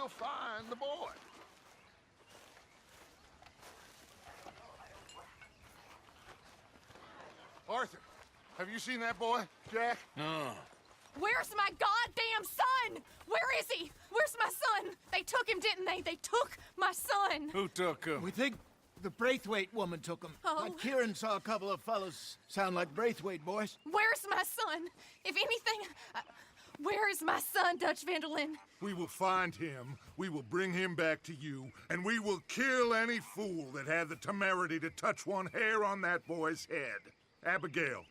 we'll find the boy. Arthur, have you seen that boy, Jack? No. Where's my goddamn son? Where is he? Where's my son? They took him, didn't they? They took my son. Who took him? We think the Braithwaite woman took him. Oh. Kieran saw a couple of fellows sound like Braithwaite boys. Where's my son? If anything, where is my son, Dutch Van der Linde? We will find him, we will bring him back to you, and we will kill any fool that had the temerity to touch one hair on that boy's head. Abigail,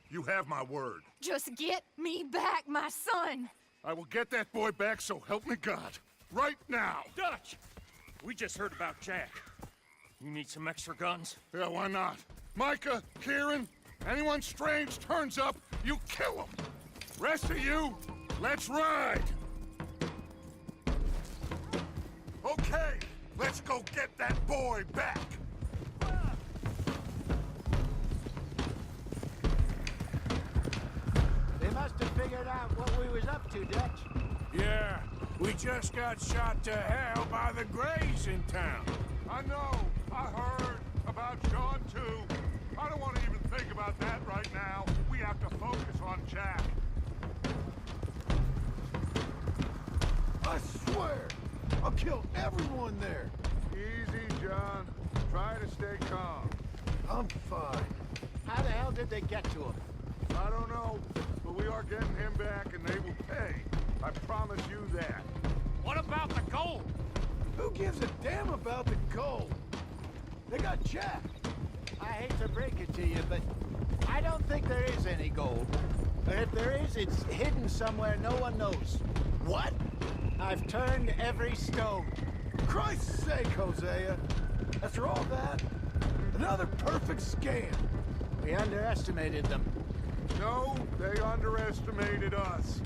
you have my word. Just get me back, my son. I will get that boy back, so help me God. Right now. Dutch! We just heard about Jack. You need some extra guns? Yeah, why not? Micah, Kieran, anyone strange turns up, you kill him. Rest of you, let's ride. Okay, let's go get that boy back. They must have figured out what we was up to, Dutch. Yeah, we just got shot to hell by the Greys in town. I know, I heard about John too. I don't want to even think about that right now. We have to focus on Jack. I swear, I'll kill everyone there. Easy, John. Try to stay calm. I'm fine. How the hell did they get to him? I don't know, but we are getting him back and they will pay. I promise you that. What about the gold? Who gives a damn about the gold? They got Jack. I hate to break it to you, but I don't think there is any gold. But if there is, it's hidden somewhere no one knows. What? I've turned every stone. Christ's sake, Hosea. After all that, another perfect scam. We underestimated them. No, they underestimated us.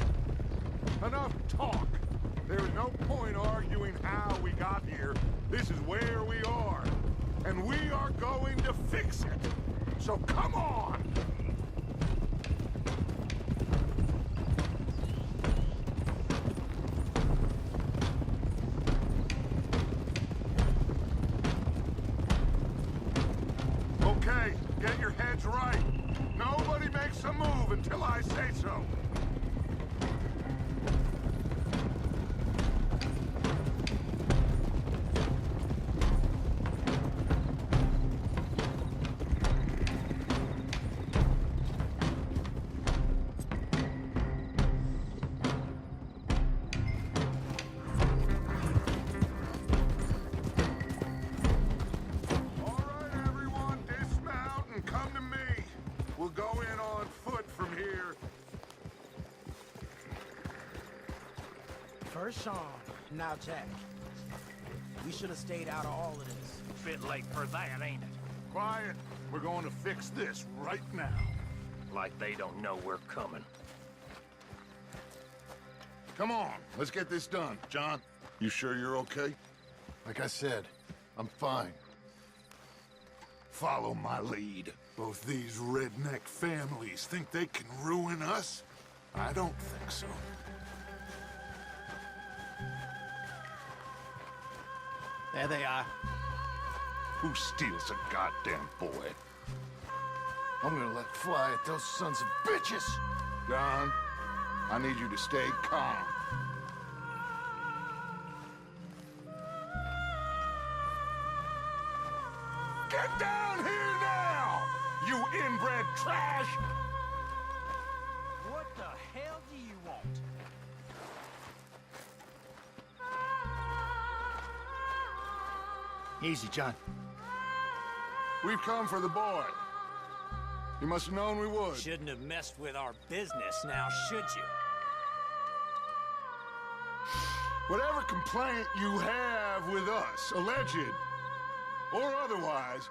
Enough talk. There is no point arguing how we got here. This is where we are. And we are going to fix it. So come on! Okay, get your heads right. Nobody makes a move until I say so. All right, everyone, dismount and come to me. We'll go in on foot from here. First Sean, now Jack. We should have stayed out of all of this. Bit late for that, ain't it? Quiet. We're going to fix this right now. Like they don't know we're coming. Come on, let's get this done. John, you sure you're okay? Like I said, I'm fine. Follow my lead. Both these redneck families think they can ruin us? I don't think so. There they are. Who steals a goddamn boy? I'm gonna let fly at those sons of bitches. John, I need you to stay calm. Get down here now, you inbred trash! What the hell do you want? Easy, John. We've come for the boy. You must have known we would. Shouldn't have messed with our business now, should you? Whatever complaint you have with us, alleged or otherwise,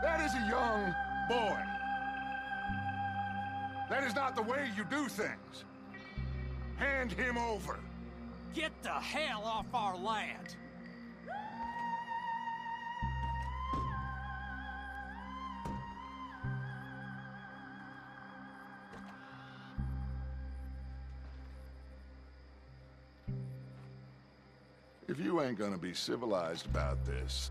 that is a young boy. That is not the way you do things. Hand him over. Get the hell off our land! If you ain't gonna be civilized about this...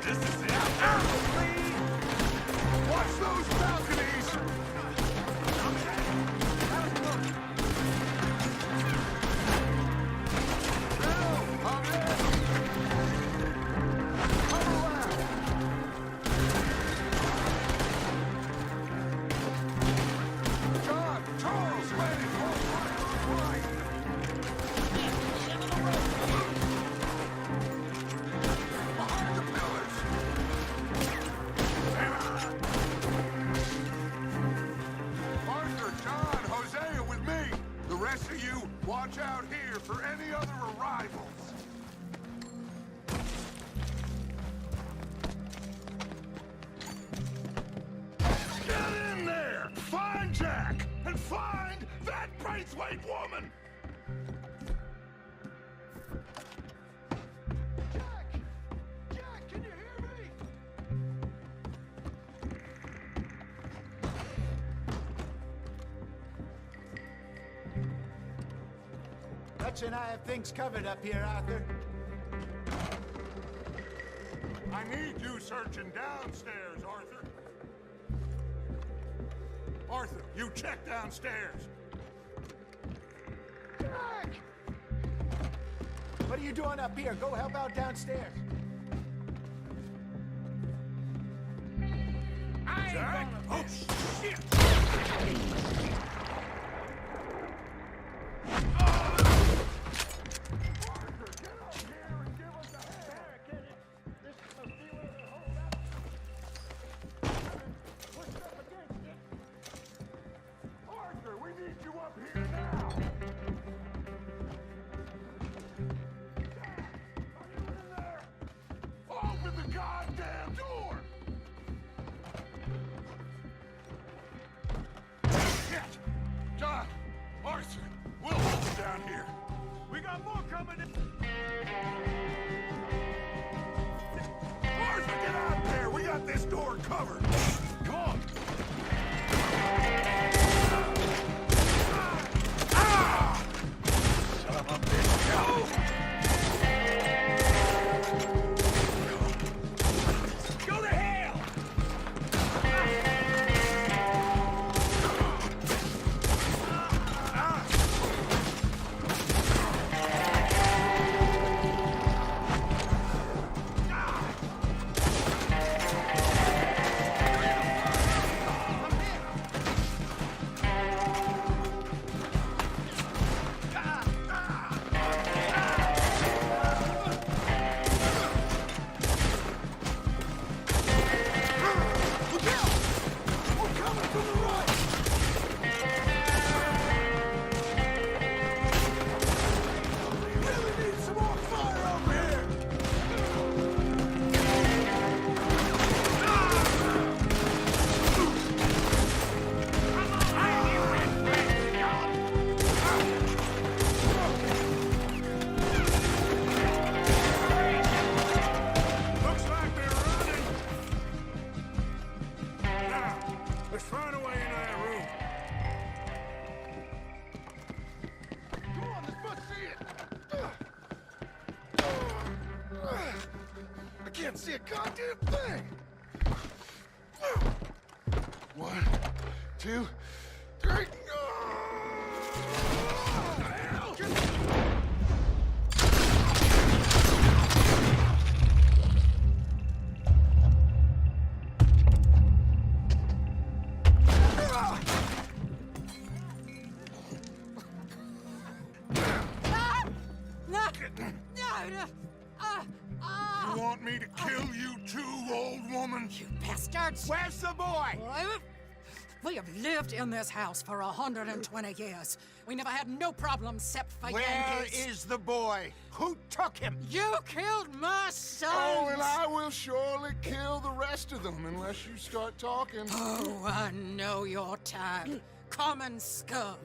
This is it. Watch those balconies! John, Charles, ready, hold right. Behind the pillars! Arthur, John, Hosea with me. The rest of you, watch out here for any other arrivals. Get in there! Find Jack! And find that Braithwaite woman! Jack! Jack, can you hear me? Dutch and I have things covered up here, Arthur. I need you searching downstairs, Arthur. Arthur, you check downstairs. Jack! What are you doing up here? Go help out downstairs. Jack? Oh, shit! Arthur, we need you up here now! Jack, are you in there? Open the goddamn door! Shit! John, Arthur, we'll hold you down here. We got more coming in. Arthur, get out there! We got this door covered! Come on! Go to hell! Looks like they're running. Now, let's find a way into that room. Come on, this must see it! I can't see a goddamn thing! 1, 2, 3... You want me to kill you too, old woman? You bastards! Where's the boy? We have lived in this house for 120 years. We never had no problems except for Where Yankees. is the boy? Who took him? You killed my son! Oh, and I will surely kill the rest of them unless you start talking. Oh, I know your type. Common scum.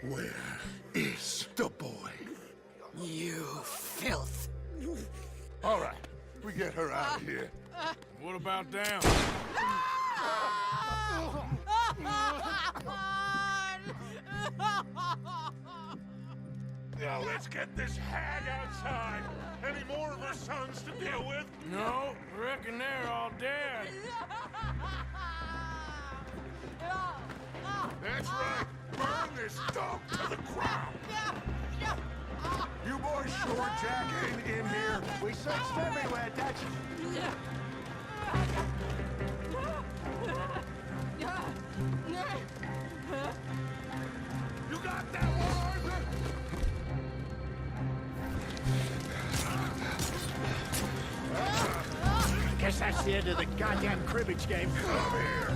Where is the boy? You filth. All right, We get her out of here. What about them? Now let's get this hag outside. Any more of her sons to deal with? No, reckon they're all dead. That's right. Burn this dog to the ground. You boys sure Jack ain't in here? We searched everywhere, Dutch. You got that one, Arthur? Guess that's the end of the goddamn cribbage game. Come here.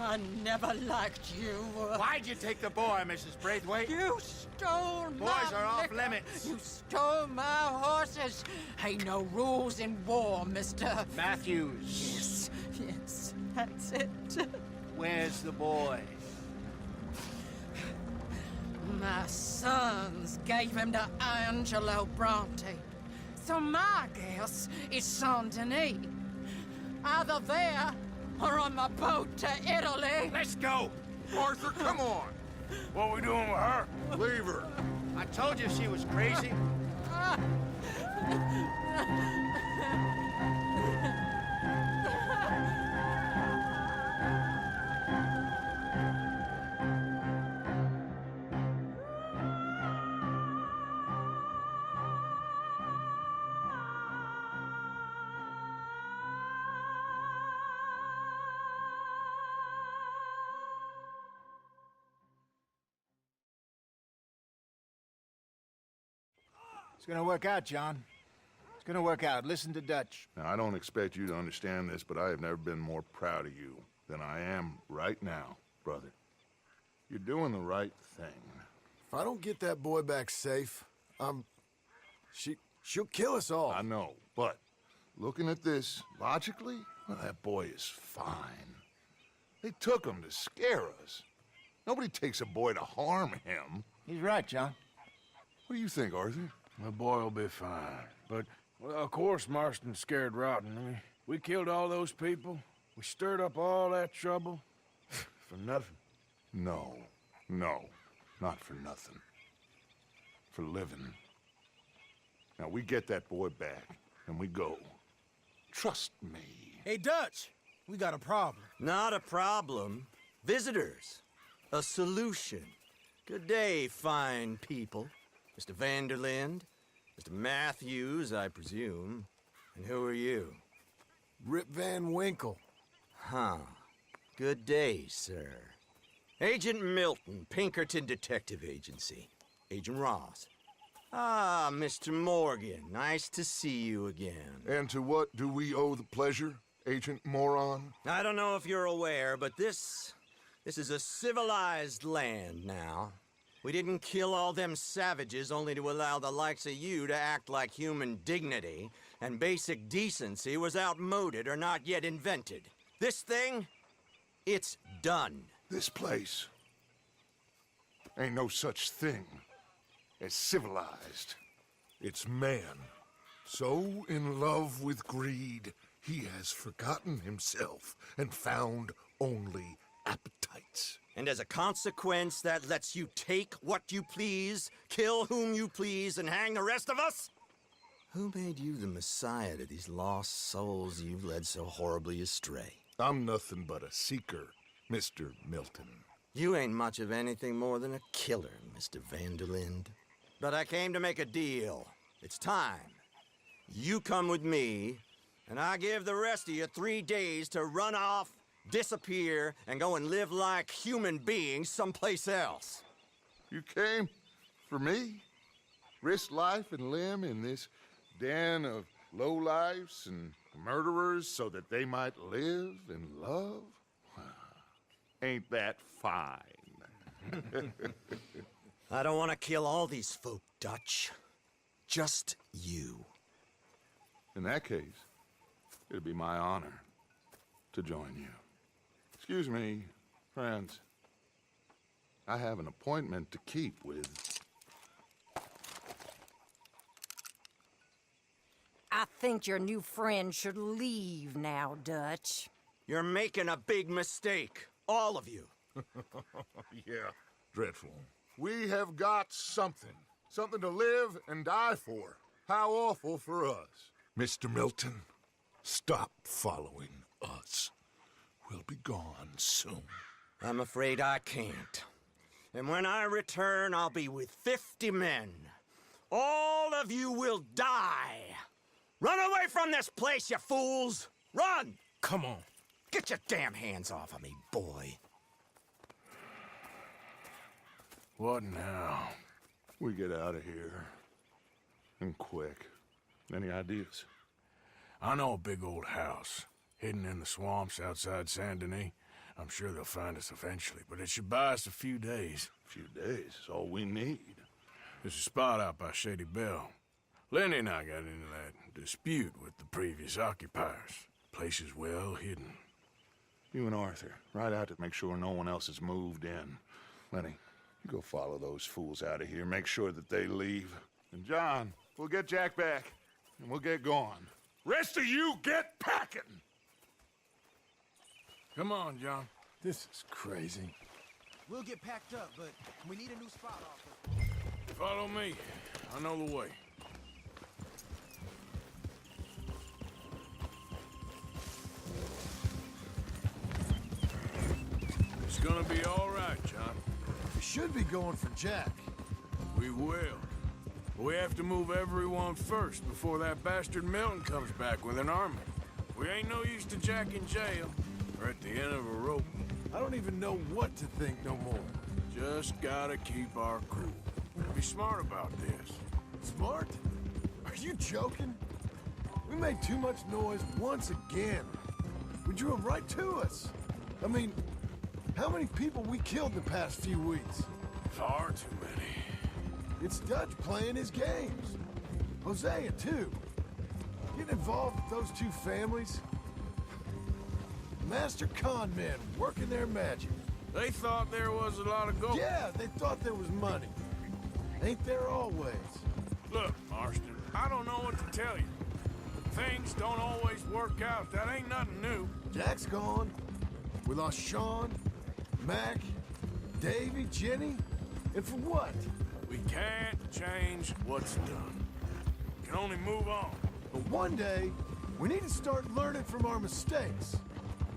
I never liked you. Why'd you take the boy, Mrs. Braithwaite? You stole my Boys are off liquor. limits. You stole my horses. Ain't no rules in war, mister. Matthews. Yes, that's it. Where's the boy? My sons gave him to Angelo Bronte. So my guess is Saint Denis. Either there or on the boat to Italy. Let's go. Arthur, come on. What we doing with her? Leave her. I told you she was crazy. It's gonna work out, John. It's gonna work out. Listen to Dutch. Now, I don't expect you to understand this, but I have never been more proud of you than I am right now, brother. You're doing the right thing. If I don't get that boy back safe, she'll kill us all. I know, but looking at this logically, well, that boy is fine. They took him to scare us. Nobody takes a boy to harm him. He's right, John. What do you think, Arthur? The boy will be fine. But, well, of course Marston's scared rotten. I mean, we killed all those people. We stirred up all that trouble. For nothing. No, not for nothing. For living. Now, we get that boy back, and we go. Trust me. Hey, Dutch, we got a problem. Not a problem. Visitors. A solution. Good day, fine people. Mr. Vanderlind, Mr. Matthews, I presume. And who are you? Rip Van Winkle. Huh. Good day, sir. Agent Milton, Pinkerton Detective Agency. Agent Ross. Ah, Mr. Morgan, nice to see you again. And to what do we owe the pleasure, Agent Moron? I don't know if you're aware, but this is a civilized land now. We didn't kill all them savages only to allow the likes of you to act like human dignity, and basic decency was outmoded or not yet invented. This thing, it's done. This place ain't no such thing as civilized. It's man, so in love with greed, he has forgotten himself and found only appetites. And as a consequence, that lets you take what you please, kill whom you please, and hang the rest of us? Who made you the messiah to these lost souls you've led so horribly astray? I'm nothing but a seeker, Mr. Milton. You ain't much of anything more than a killer, Mr. Vanderlind. But I came to make a deal. It's time. You come with me, and I give the rest of you 3 days to run off, disappear, and go and live like human beings someplace else. You came for me? Risk life and limb in this den of lowlifes and Murderers so that they might live and love? Ain't that fine? I don't want to kill all these folk, Dutch. Just you. In that case, it'd be my honor to join you. Excuse me, friends. I have an appointment to keep with... I think your new friend should leave now, Dutch. You're making a big mistake. All of you. Yeah, dreadful. We have got something. Something to live and die for. How awful for us. Mr. Milton, stop following us. We'll be gone soon. I'm afraid I can't. And when I return, I'll be with 50 men. All of you will die. Run away from this place, you fools! Run! Come on. Get your damn hands off of me, boy. What now? We get out of here. And quick. Any ideas? I know a big old house, hidden in the swamps outside Saint Denis. I'm sure they'll find us eventually, but it should buy us a few days. A few days is all we need. There's a spot out by Shady Belle. Lenny and I got into that dispute with the previous occupiers. Place is well hidden. You and Arthur, ride out to make sure no one else has moved in. Lenny, you go follow those fools out of here. Make sure that they leave. And John, we'll get Jack back, and we'll get going. Rest of you, get packing! Come on, John. This is crazy. We'll get packed up, but we need a new spot officer. Follow me. I know the way. It's gonna be all right, John. We should be going for Jack. We will. But we have to move everyone first before that bastard Milton comes back with an army. We ain't no use to Jack in jail or at the end of a rope. I don't even know what to think no more. Just gotta keep our cool. Be smart about this. Smart? Are you joking? We made too much noise once again. We drew them right to us. I mean, how many people we killed the past few weeks? Far too many. It's Dutch playing his games. Hosea, too. Getting involved with those two families. Master con men working their magic. They thought there was a lot of gold. Yeah, they thought there was money. Ain't there always? Look, Marston, I don't know what to tell you. Things don't always work out. That ain't nothing new. Jack's gone. We lost Sean, Mac, Davy, Jenny. And for what? We can't change what's done. We can only move on. But one day, we need to start learning from our mistakes.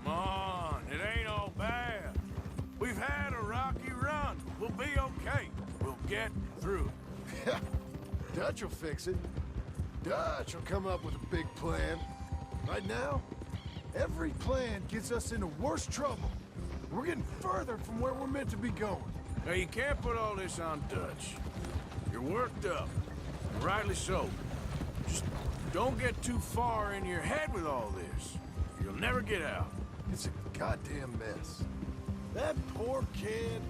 Come on, it ain't all bad. We've had a rocky run. We'll be okay. We'll get through it. Yeah, Dutch will fix it. Dutch will come up with a big plan. Right now, every plan gets us into worse trouble. We're getting further from where we're meant to be going. Now, you can't put all this on Dutch. You're worked up, and rightly so. Just don't get too far in your head with all this. You'll never get out. It's a goddamn mess. That poor kid.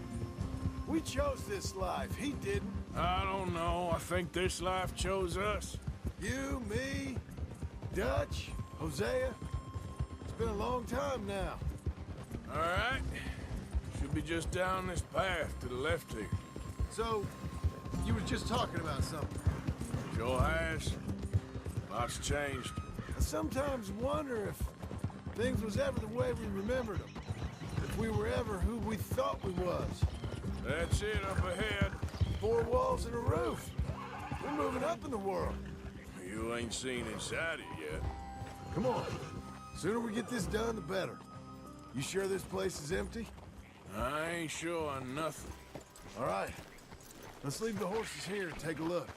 We chose this life. He didn't. I don't know. I think this life chose us. You, me, Dutch, Hosea. It's been a long time now. All right. Should be just down this path to the left here. So, you were just talking about something. Sure has. Lots changed. I sometimes wonder if things was ever the way we remembered them. If we were ever who we thought we was. That's it up ahead. 4 walls and a roof. We're moving up in the world. You ain't seen inside it yet. Come on. Sooner we get this done, the better. You sure this place is empty? I ain't sure on nothing. All right. Let's leave the horses here and take a look.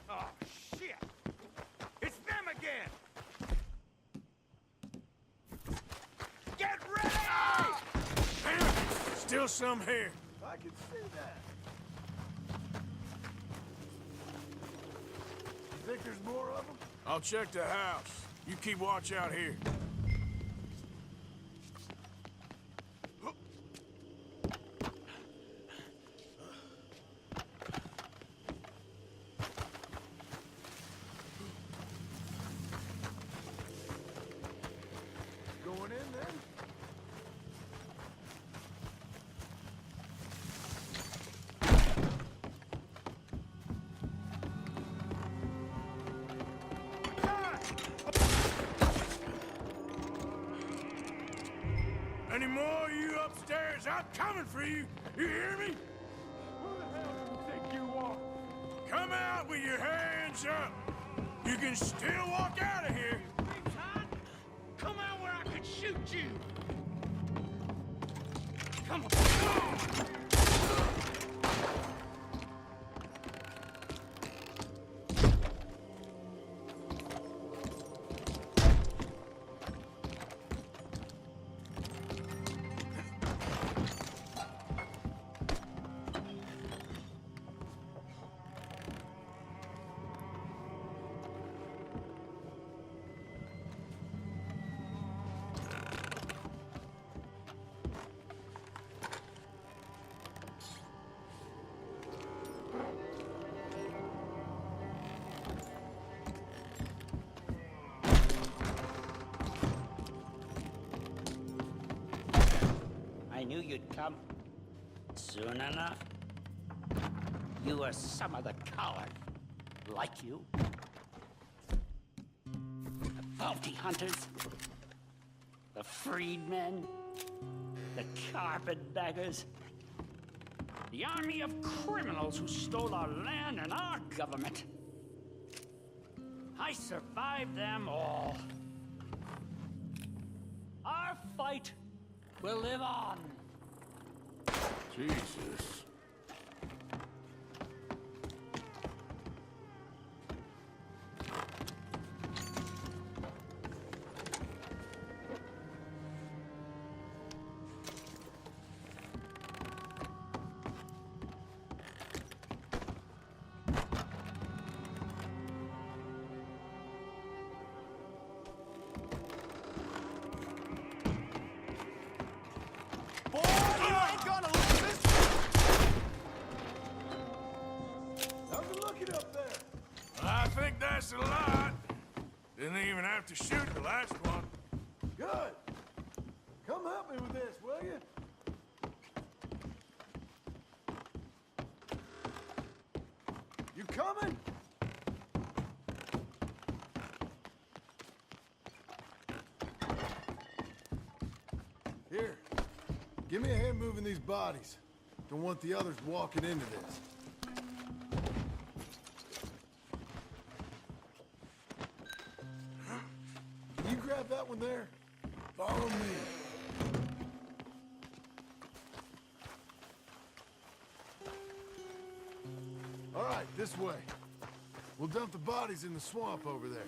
Oh, shit! It's them again! Get ready! Damn it! Still some here. I can see that. Think there's more of them? I'll check the house. You keep watch out here. Going in then? Any more of you upstairs? I'm coming for you. You hear me? Who the hell do you think you are? Come out with your hands up. You can still walk out of here. Come out where I could shoot you! Come on! I knew you'd come. Soon enough. You are some of the coward. Like you. The bounty hunters. The freedmen. The carpetbaggers. The army of criminals who stole our land and our government. I survived them all. Our fight will live on. Jesus. I think that's a lot. Didn't even have to shoot the last one. Good. Come help me with this, will you? You coming? Here. Give me a hand moving these bodies. Don't want the others walking into this. Can you grab that one there? Follow me. All right, this way. We'll dump the bodies in the swamp over there.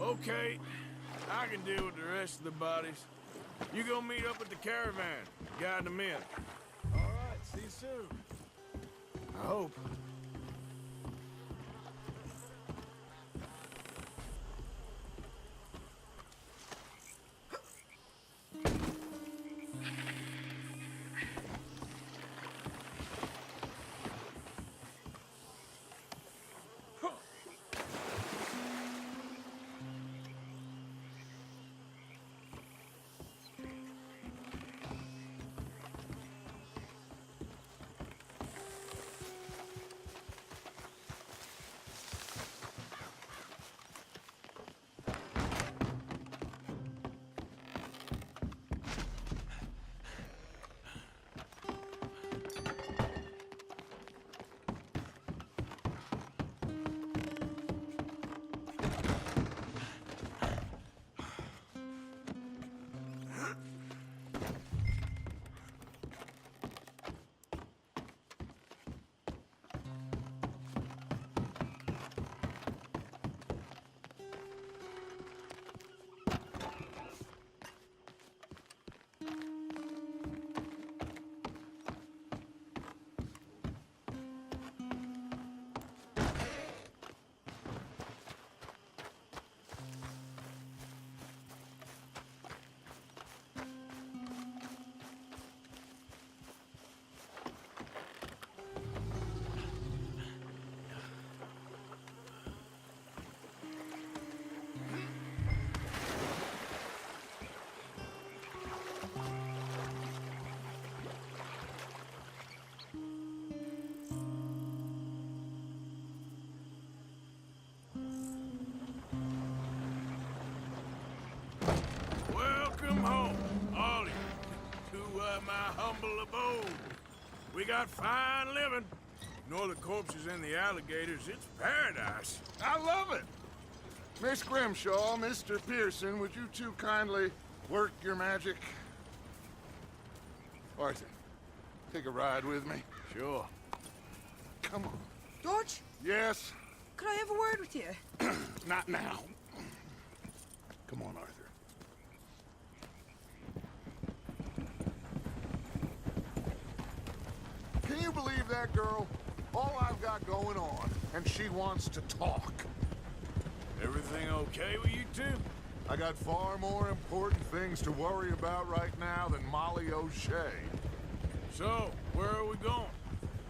Okay, I can deal with the rest of the bodies. You go meet up with the caravan, guide them in. All right, see you soon. I hope. We got fine living. Ignore the corpses and the alligators, it's paradise. I love it. Miss Grimshaw, Mr. Pearson, would you two kindly work your magic? Arthur, take a ride with me. Sure. Come on. George, Yes? could I have a word with you? Not now. Come on, Arthur. Can you believe that girl? All I've got going on, and she wants to talk. Everything okay with you two? I got far more important things to worry about right now than Molly O'Shea. So, where are we going?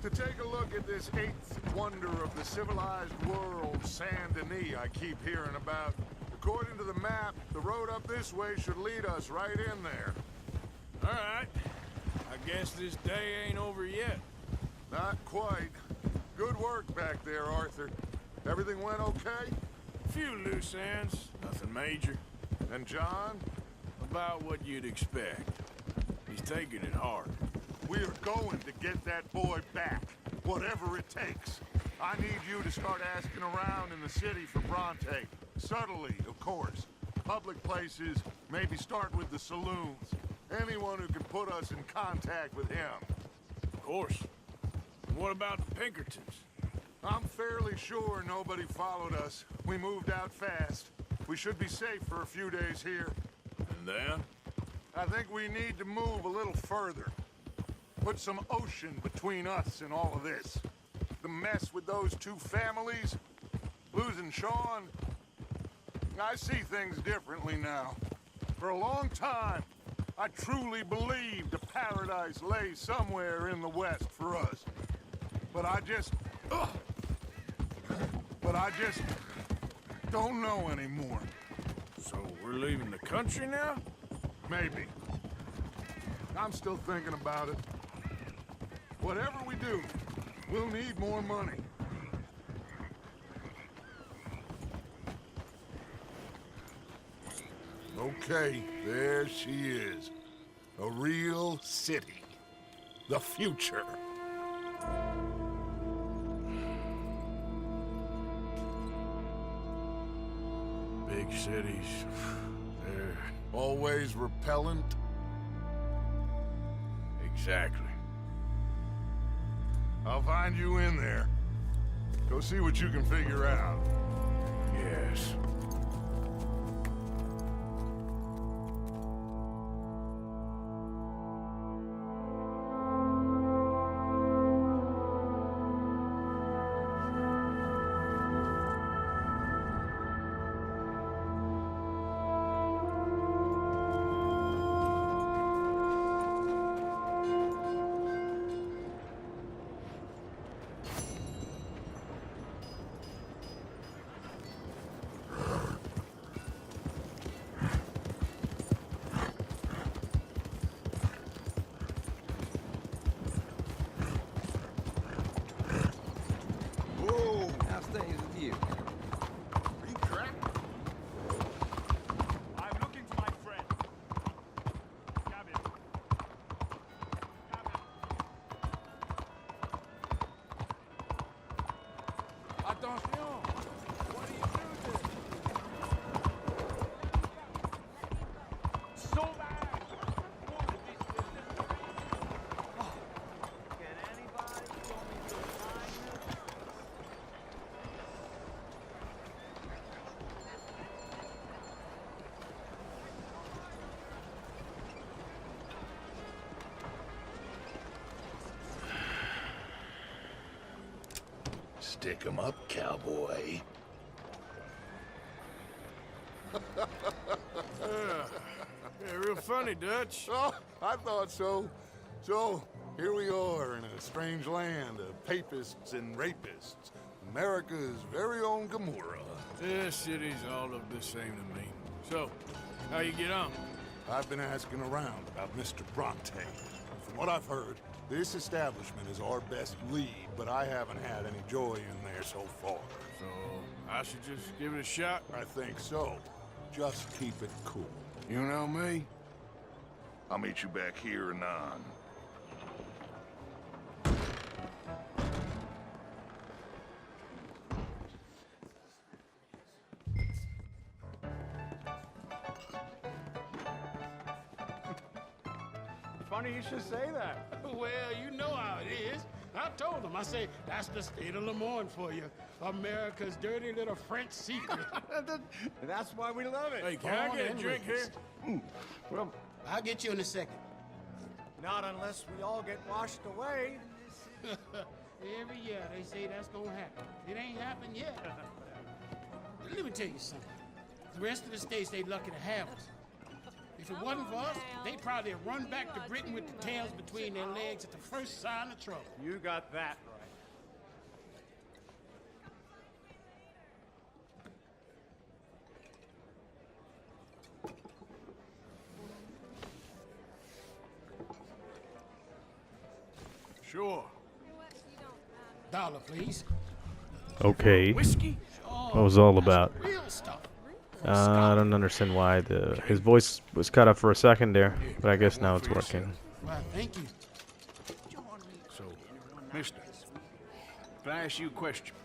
To take a look at this eighth wonder of the civilized world, Saint Denis, I keep hearing about. According to the map, the road up this way should lead us right in there. All right. I guess this day ain't over yet. Not quite. Good work back there, Arthur. Everything went okay? Few loose ends, nothing major. And John? About what you'd expect. He's taking it hard. We are going to get that boy back, whatever it takes. I need you to start asking around in the city for Bronte. Subtly, of course. Public places, maybe start with the saloons. Anyone who can put us in contact with him. Of course. And what about the Pinkertons? I'm fairly sure nobody followed us. We moved out fast. We should be safe for a few days here. And then? I think we need to move a little further. Put some ocean between us and all of this. The mess with those two families, losing Sean. I see things differently now. For a long time, I truly believed a paradise lay somewhere in the West for us. But I just don't know anymore. So we're leaving the country now? Maybe. I'm still thinking about it. Whatever we do, we'll need more money. Okay, there she is. A real city. The future. Big cities. They're... Always repellent? Exactly. I'll find you in there. Go see what you can figure out. Yes. How's things with you? Are you trapped? I'm looking for my friend. Gavin. Attention! What do you do this? Sauvage! Can anybody show me some kindness? Stick 'em up, cowboy. Yeah, real funny, Dutch. Oh, I thought so. So, here we are in a strange land of papists and rapists. America's very own Gomorrah. This city's all look the same to me. So, how you get on? I've been asking around about Mr. Bronte. From what I've heard, this establishment is our best lead, but I haven't had any joy in there so far. So, I should just give it a shot? I think so. Just keep it cool. You know me? I'll meet you back here anon. funny you should say that. Well, you know how it is. I told him. I say, that's the state of Lemoyne for you. America's dirty little French secret. That's why we love it. Hey, can I get a drink here? Well, I'll get you in a second. not unless we all get washed away. Every year they say that's gonna happen. It ain't happened yet. Let me tell you something. The rest of the states, they lucky to have us. If it wasn't for us, they'd probably have run back to Britain with the tails between their legs at the first sign of trouble. You got that right. Sure. $1, please. Okay. Whiskey? What was it all about? Real stuff. I don't understand why his voice was cut up for a second there, but I guess now it's working. Well, thank you. So, mister, can I ask you a question?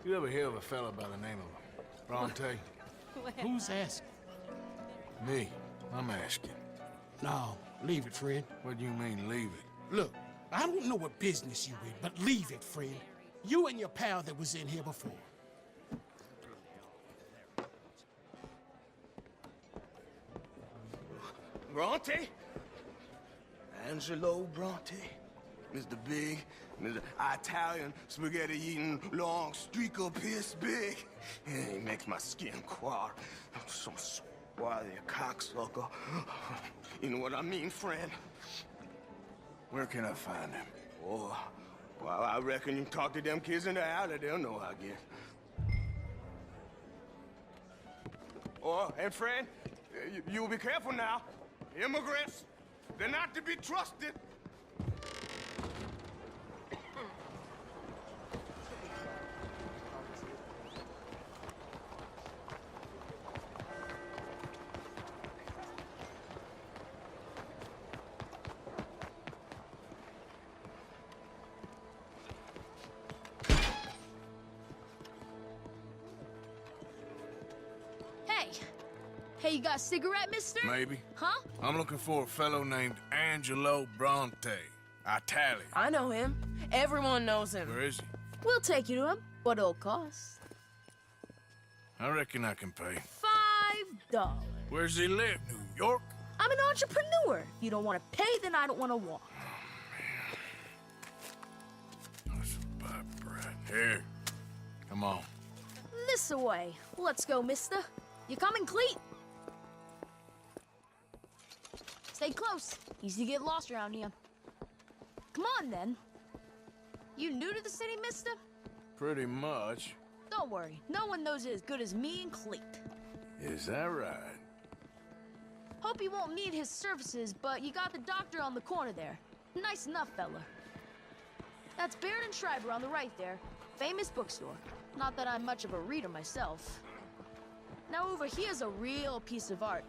You ever hear of a fella by the name of Bronte? Who's asking? Me. I'm asking. No, leave it, friend. What do you mean, leave it? Look, I don't know what business you in, but leave it, friend. You and your pal that was in here before. Bronte? Angelo Bronte? Mr. Big, Mr. Italian, spaghetti-eating, long streaker piss big. He makes my skin crawl. I'm so swarthy, a cocksucker. You know what I mean, friend? Where can I find him? Oh, well, I reckon you talk to them kids in the alley, they'll know, I guess. Oh, and friend, you'll be careful now. Immigrants, they're not to be trusted. Hey, you got a cigarette, mister? Maybe. Huh? I'm looking for a fellow named Angelo Bronte. Italian. I know him. Everyone knows him. Where is he? We'll take you to him. What it'll cost? I reckon I can pay. $5. Where's he live? New York? I'm an entrepreneur. If you don't want to pay, then I don't want to walk. That's a bad bread. Here. Come on. This away. Let's go, mister. You coming, Cleet? Stay close. Easy to get lost around here. Come on, then. You new to the city, mister? Pretty much. Don't worry. No one knows it as good as me and Cleet. Is that right? Hope you won't need his services, but you got the doctor on the corner there. Nice enough, fella. That's Baird and Schreiber on the right there. Famous bookstore. Not that I'm much of a reader myself. Now over here's a real piece of art.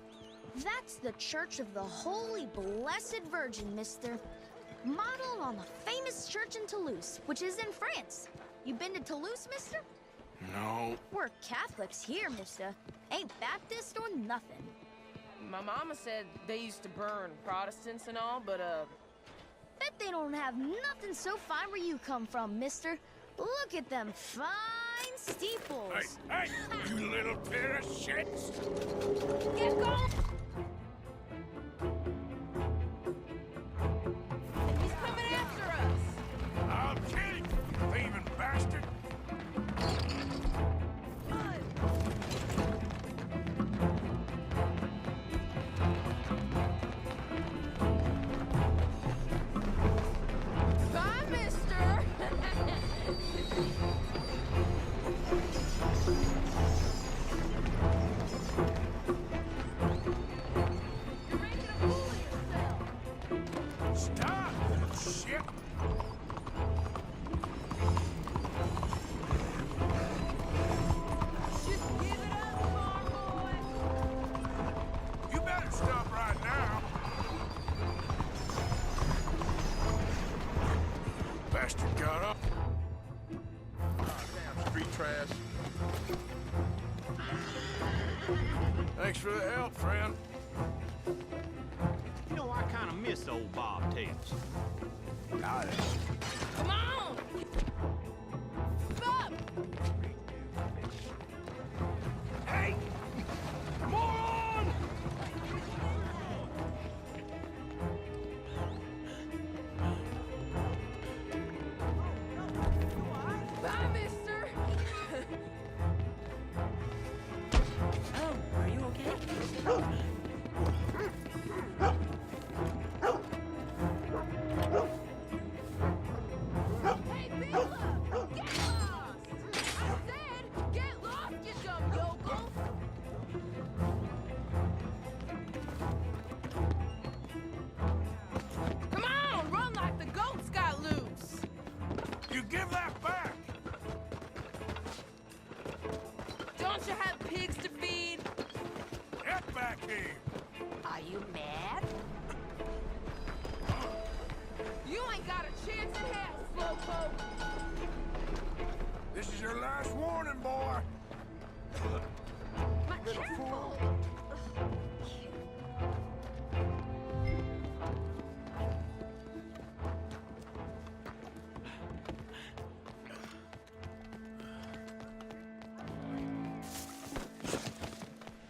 That's the Church of the Holy Blessed Virgin, mister. Modeled on the famous church in Toulouse, which is in France. You been to Toulouse, mister? No. We're Catholics here, mister. Ain't Baptist or nothing. My mama said they used to burn Protestants and all, but, Bet they don't have nothing so fine where you come from, mister. Look at them fine steeples. Hey, you little pair of shits! Get going! He's coming after us! I'll kill you, you thieving bastard! Bye, mister! Stop, little shit! Just give it up, farm boy! You better stop right now! Bastard got up. Damn street trash. Thanks for the help, friend. You know, I kind of miss this old bobtails. Got it. Come on! Stop! Hey! Moron! Bye, mister! Oh, are you okay? Hey, Bella! Get lost! I said, get lost, you dumb yokel! Come on, run like the goats got loose! You give that back! Don't you have pigs to feed? Get back here! Are you mad? You ain't got a chance in hell, slowpoke! This is your last warning, boy! Little fool!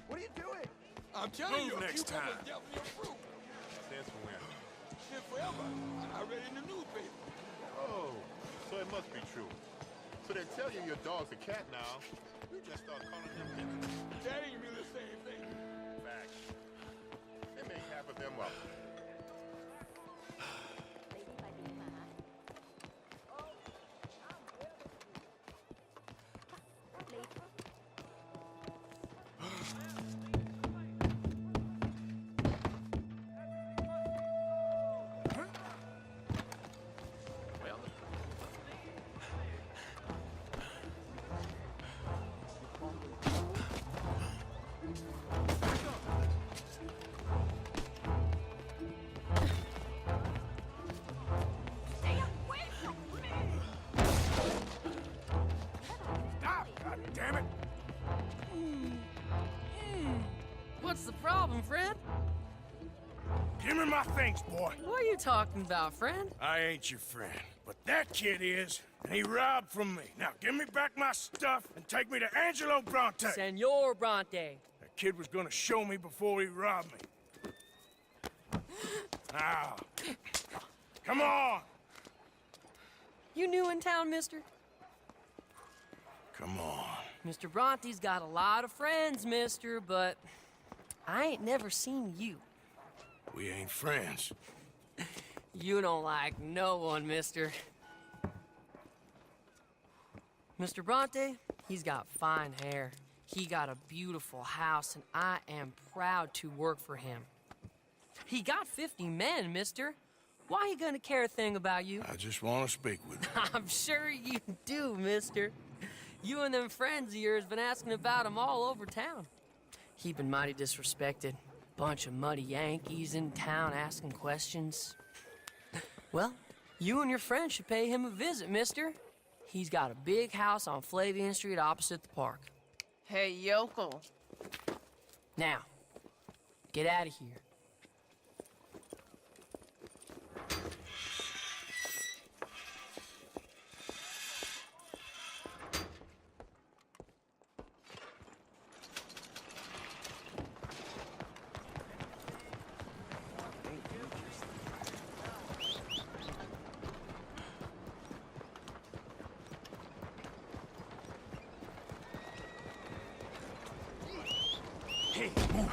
What are you doing? I'm telling you, Move next a cucumber time. definitely a fruit. Since when? Shit, forever. I read it in the newspaper. Oh, so it must be true. So they tell you your dog's a cat now. You just start calling them kittens. That ain't really the same thing. Facts. They make half of them up. Stop! God damn it! What's the problem, friend? Give me my things, boy. What are you talking about, friend? I ain't your friend, but that kid is, and he robbed from me. Now give me back my stuff and take me to Angelo Bronte. Senor Bronte. That kid was gonna show me before he robbed me. Now, come on! You new in town, mister? Come on. Mr. Bronte's got a lot of friends, mister, but I ain't never seen you. We ain't friends. You don't like no one, mister. Mr. Bronte, he's got fine hair. He got a beautiful house, and I am proud to work for him. He got 50 men, mister. Why he gonna care a thing about you? I just want to speak with you. I'm sure you do, mister. You and them friends of yours been asking about him all over town. He been mighty disrespected. Bunch of muddy Yankees in town asking questions. Well, you and your friend should pay him a visit, mister. He's got a big house on Flavian Street opposite the park. Hey, yokel. Now, get out of here. Hey, move!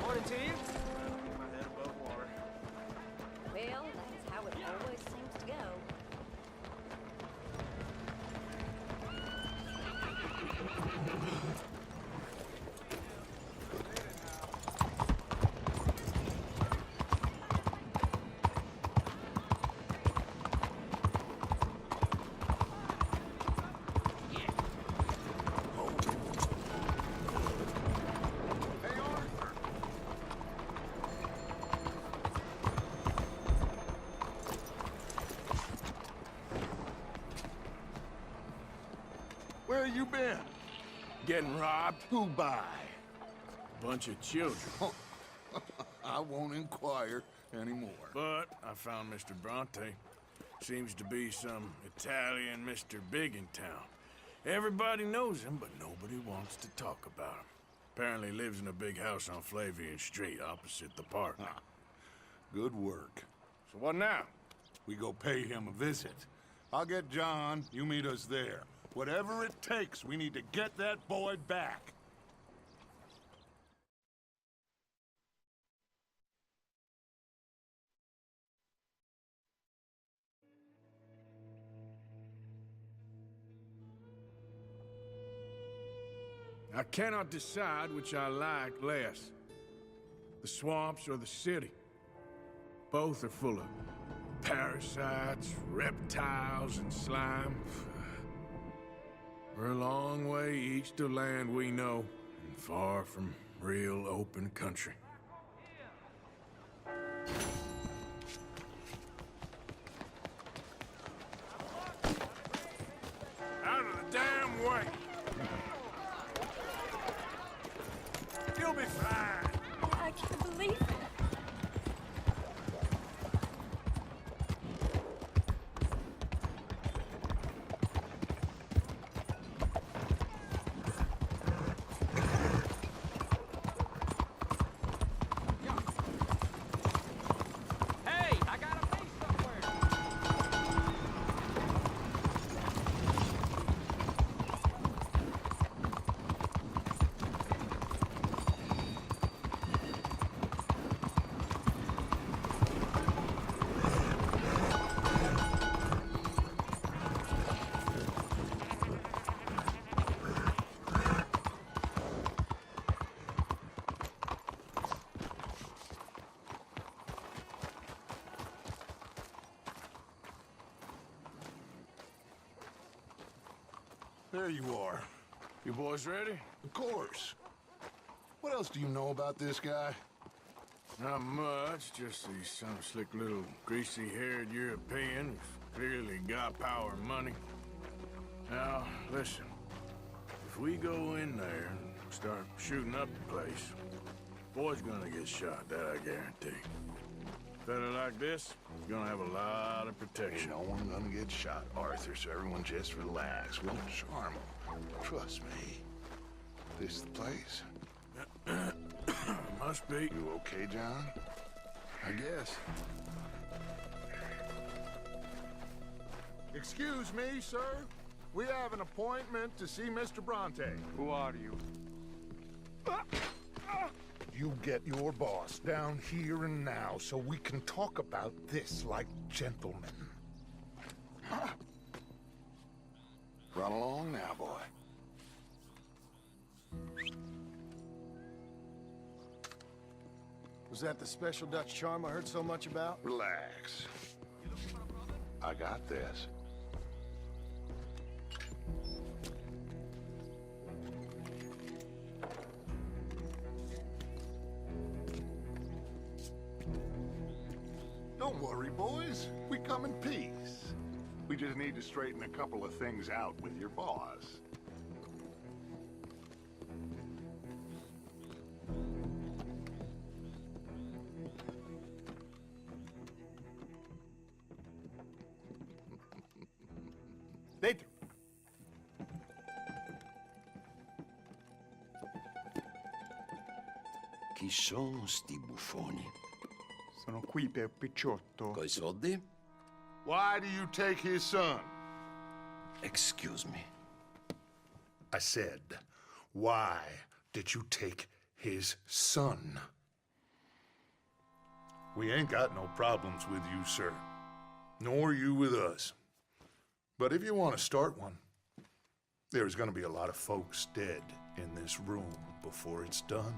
Morning to you. My head above water. Well, that's how it always seems to go. Where you been? Getting robbed. Who by? Bunch of children. I won't inquire anymore. But I found Mr. Bronte. Seems to be some Italian Mr. Big in town. Everybody knows him, but nobody wants to talk about him. Apparently lives in a big house on Flavian Street, opposite the park. Good work. So what now? We go pay him a visit. I'll get John, you meet us there. Whatever it takes, we need to get that boy back. I cannot decide which I like less. The swamps or the city. Both are full of parasites, reptiles, and slime. We're a long way east of land we know, and far from real open country. Out of the damn way! You'll be fine. I can't believe it. There you are. You boys ready? Of course. What else do you know about this guy? Not much, just he's some slick little greasy-haired European who's clearly got power and money. Now, listen. If we go in there and start shooting up the place, boy's gonna get shot, that I guarantee. Fella like this is gonna have a lot of protection. Ain't no one gonna get shot, Arthur, so everyone just relax. We'll charm him. Trust me. This the place? Must be. You okay, John? I guess. Excuse me, sir. We have an appointment to see Mr. Bronte. Who are you? You get your boss down here and now so we can talk about this like gentlemen. Run along now, boy. Was that the special Dutch charm I heard so much about? Relax. I got this. Don't worry, boys. We come in peace. We just need to straighten a couple of things out with your boss. Dentro. Chi sono sti buffoni? Sono qui per Picciotto. Coi soldi? Why do you take his son? Excuse me. I said, why did you take his son? We ain't got no problems with you, sir. Nor you with us. But if you want to start one, there's gonna be a lot of folks dead in this room before it's done.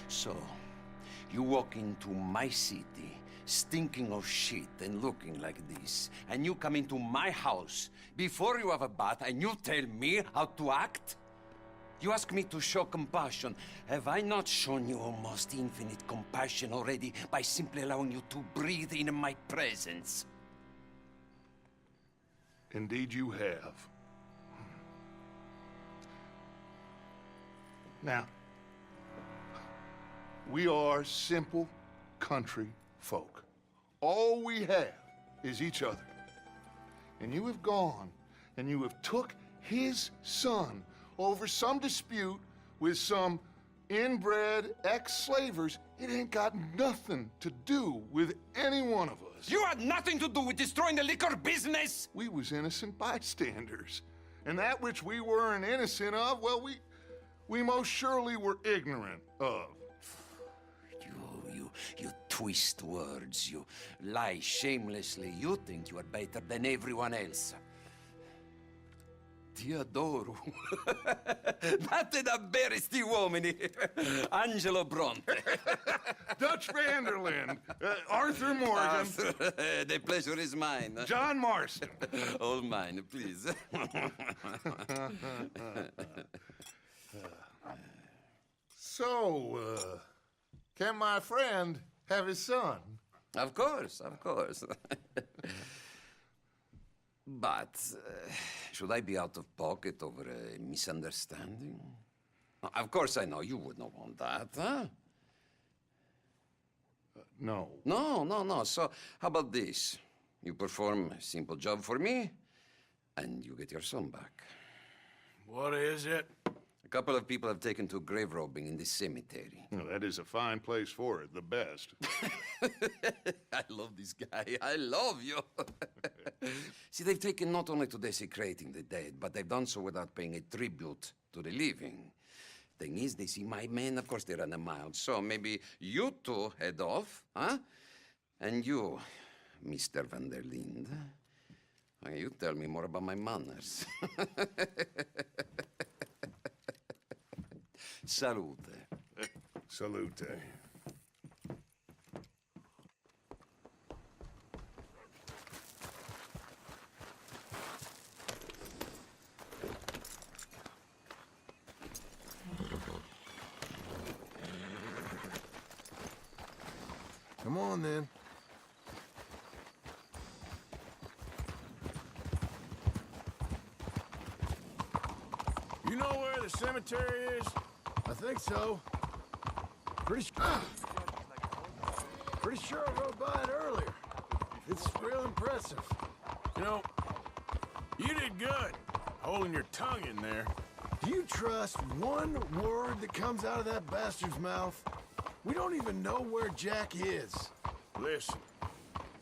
So, you walk into my city, stinking of shit and looking like this, and you come into my house before you have a bath and you tell me how to act? You ask me to show compassion. Have I not shown you almost infinite compassion already by simply allowing you to breathe in my presence? Indeed you have. Now, we are simple country folk. All we have is each other. And you have gone and you have took his son over some dispute with some inbred ex-slavers. It ain't got nothing to do with any one of us. You had nothing to do with destroying the liquor business! We was innocent bystanders. And that which we weren't innocent of, well, we most surely were ignorant of. You twist words, you lie shamelessly. You think you are better than everyone else. Ti adoro. Vattene a bere sti uomini. Angelo Bronte. Dutch Vanderland. Arthur Morgan. Arthur, the pleasure is mine. John Marston. All mine, please. So, can my friend have his son? Of course, of course. But should I be out of pocket over a misunderstanding? Of course I know you would not want that, huh? No. No. So how about this? You perform a simple job for me, and you get your son back. What is it? A couple of people have taken to grave robbing in this cemetery. Well, that is a fine place for it, the best. I love this guy. I love you. See, they've taken not only to desecrating the dead, but they've done so without paying a tribute to the living. Thing is, they see my men, of course they run a mile. So maybe you two head off, huh? And you, Mr. Van der Linde, you tell me more about my manners. Salute. Salute. Come on, then. You know where the cemetery is? I think so. Pretty sure I rode by it earlier. It's real impressive. You know, you did good, holding your tongue in there. Do you trust one word that comes out of that bastard's mouth? We don't even know where Jack is. Listen,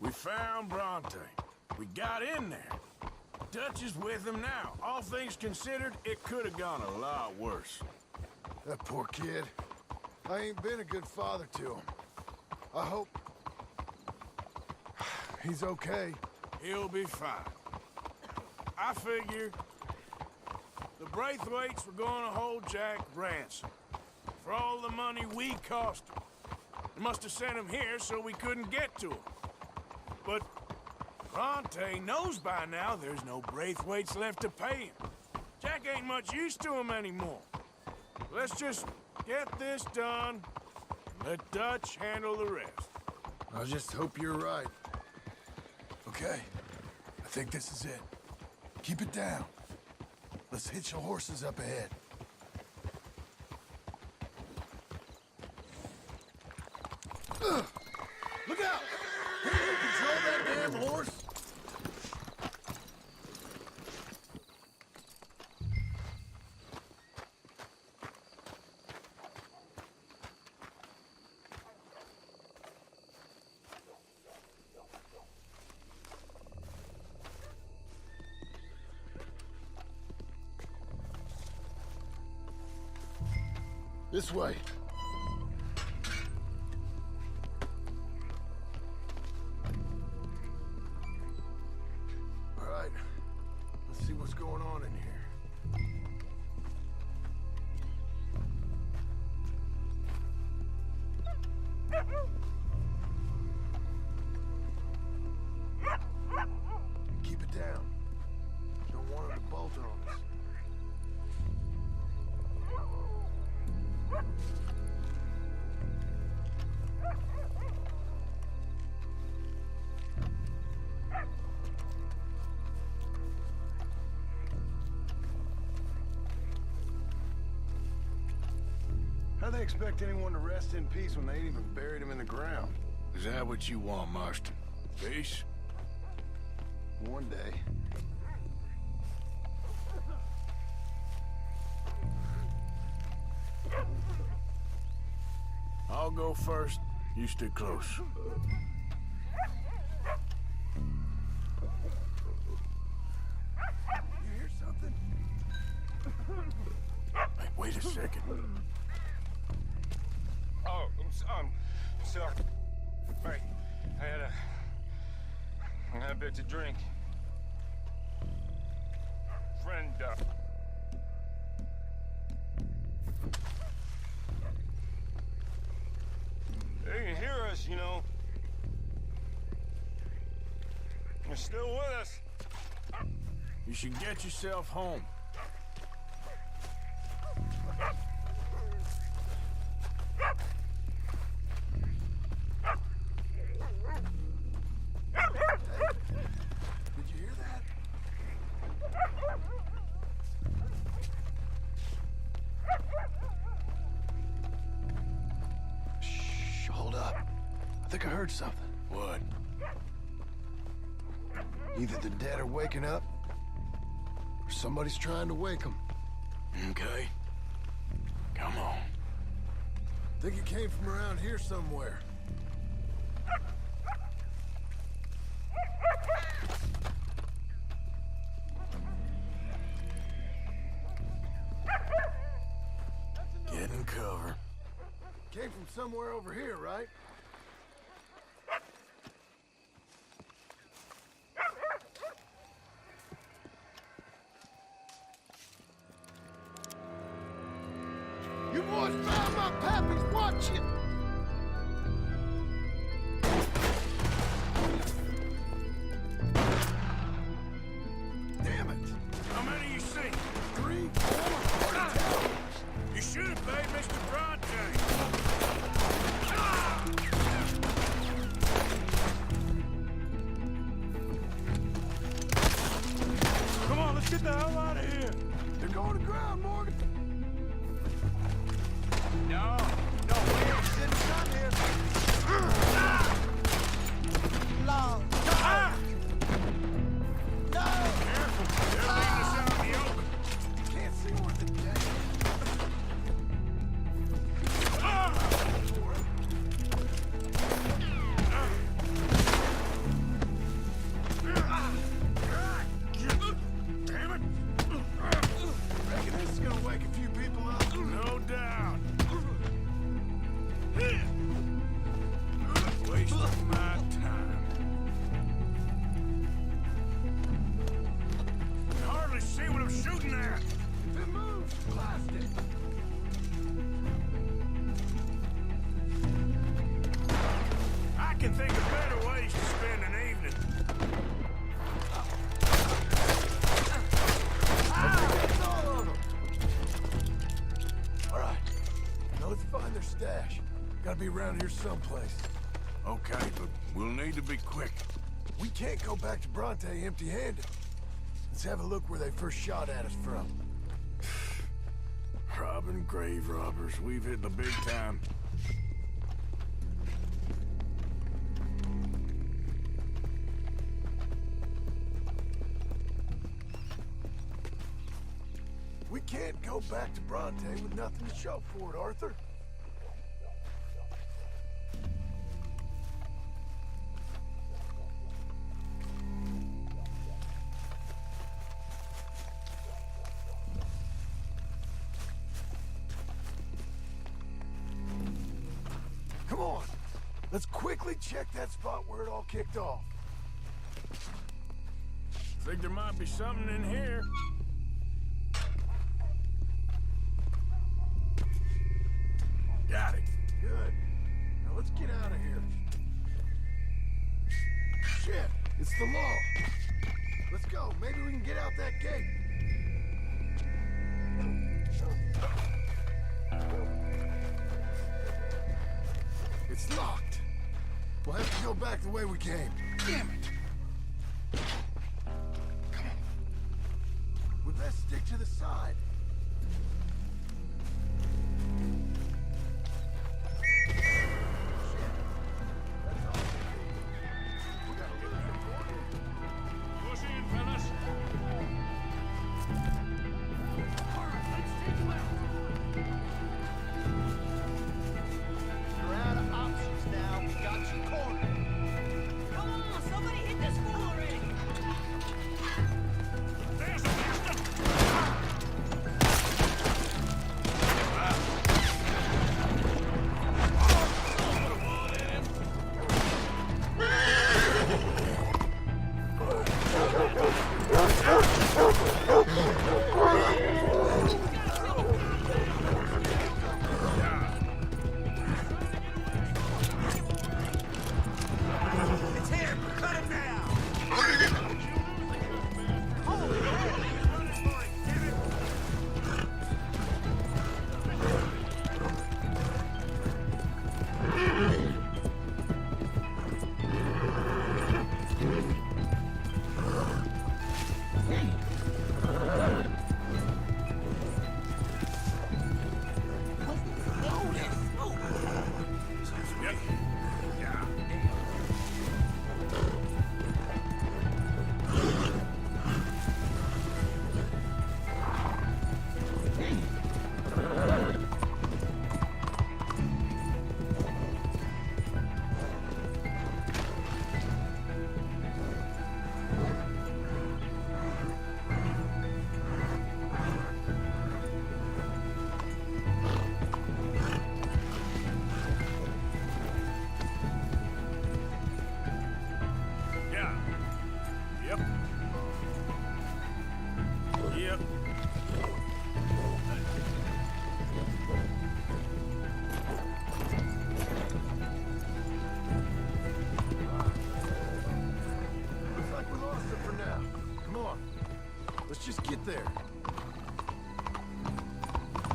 we found Bronte. We got in there. Dutch is with him now. All things considered, it could have gone a lot worse. That poor kid. I ain't been a good father to him. I hope he's okay. He'll be fine. I figure the Braithwaites were going to hold Jack ransom for all the money we cost him. They must have sent him here so we couldn't get to him. But Bronte knows by now there's no Braithwaites left to pay him. Jack ain't much use to him anymore. Let's just get this done, and let Dutch handle the rest. I just hope you're right. Okay, I think this is it. Keep it down. Let's hitch the horses up ahead. Look out! Can you control that damn horse? This way. All right. Let's see what's going on in here. Keep it down. Don't want him to bolt on us. do they expect anyone to rest in peace when they ain't even buried him in the ground? Is that what you want, Marston? Peace? One day. I'll go first. You stick close. You hear something? Hey, wait a second. Oh, I'm sorry. Right. I had a bit to drink. Friend, they can hear us, you know. They're still with us. You should get yourself home. Did you hear that? Shh, hold up. I think I heard something. What? Either the dead are waking up, or somebody's trying to wake them. Okay. Come on. Think it came from around here somewhere. Get in cover. Came from somewhere over here, right? You boys found my pappy's watching! Damn it! How many you see? 3, 4, 40. You should have paid Mr. Bronte. Come on, let's get the hell out of here. They're going to ground, Morgan. No, we ain't sitting down here. Long. No! Careful, they're leading us out in the open. Can't see where the dead Damn it! Reckon this is gonna wake a few people up. No doubt. Wasting my time. Can hardly see what I'm shooting at. If it moves, blast it. I can think of better ways to spend an evening. It's all of them. All right. Now let's find their stash. Gotta be around here someplace. Okay, but we'll need to be quick. We can't go back to Bronte empty-handed. Let's have a look where they first shot at us from. Robbing grave robbers. We've hit the big time. We can't go back to Bronte with nothing to show for it, Arthur. Come on. Let's quickly check that spot where it all kicked off. Think there might be something in here. Got it. Good. Now let's get out of here. Shit, it's the law. Let's go. Maybe we can get out that gate. It's locked. We'll have to go back the way we came. Damn it. Come on. We best stick to the side. Yep. Looks like we lost it for now. Come on. Let's just get there.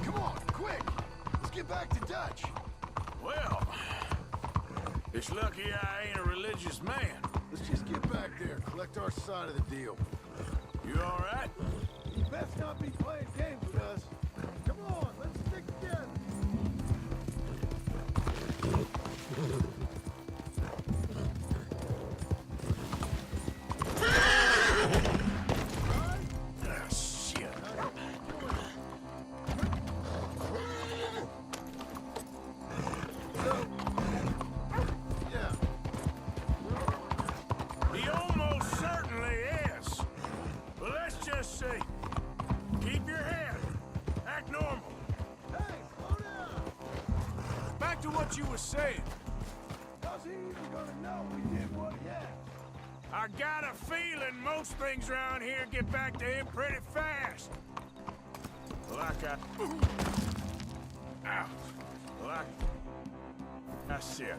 Come on, quick! Let's get back to Dutch. Well, it's lucky I ain't a religious man. Let's just get back there, collect our side of the deal. You all right? You best not be playing games with us. Come on, let's stick together. Ah, shit. Yeah. He almost certainly is. But let's just say, keep your head. Act normal. Hey, slow down. Back to what you were saying. How's he even gonna know we did what he asked? I got a feeling most things around here get back to him pretty fast. Like I said.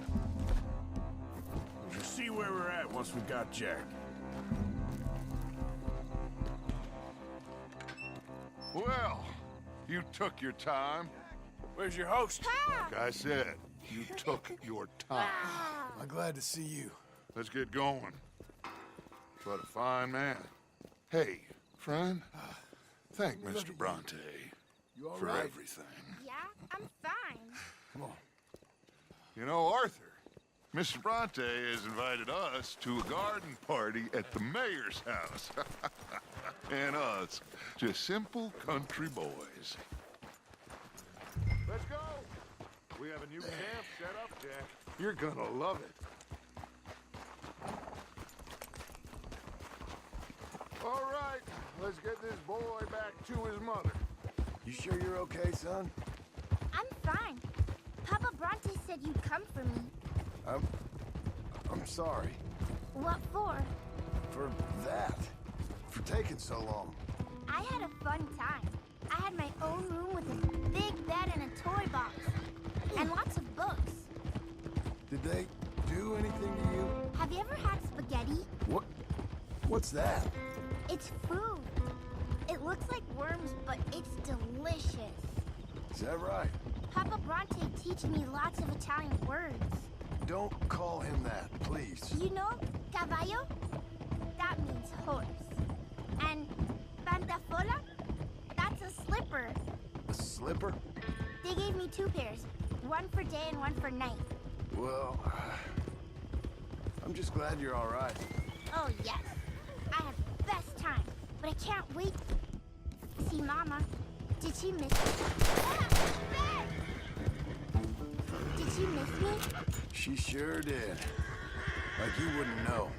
We'll just see where we're at once we got Jack. Well, you took your time. Where's your host? Like I said, you took your time. I'm glad to see you. Let's get going. What a fine man. Hey, friend, thank Mr. Bronte You all for right? everything. Yeah, I'm fine. Come on. You know, Arthur, Mr. Bronte has invited us to a garden party at the mayor's house. And us, just simple country boys. Let's go. We have a new camp set up, Jack. You're gonna love it. All right, let's get this boy back to his mother. You sure you're okay, son? I'm fine. Papa Bronte said you'd come for me. I'm sorry. What for? For that. For taking so long. I had a fun time. I had my own room with a big bed and a toy box. And lots of books. Did they do anything to you? Have you ever had spaghetti? What's that? It's food. It looks like worms, but it's delicious. Is that right? Papa Bronte teaches me lots of Italian words. Don't call him that, please. You know, caballo? That means horse. And pantafola? That's a slipper. A slipper? They gave me 2 pairs. One for day and one for night. Well, I'm just glad you're all right. Oh, yes. I had the best time. But I can't wait to see Mama. Did she miss me? Ah, Ben! Did she miss me? She sure did. Like you wouldn't know.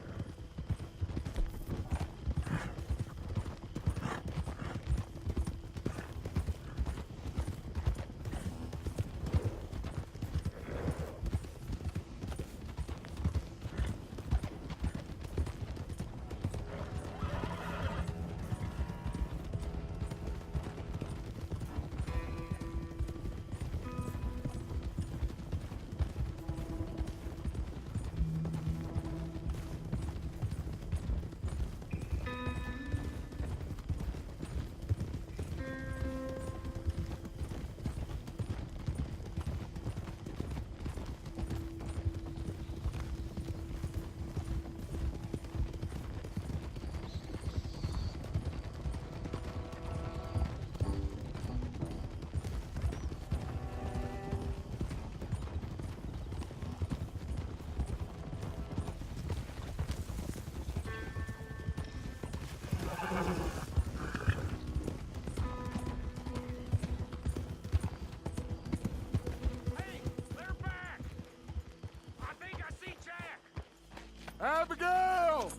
Abigail!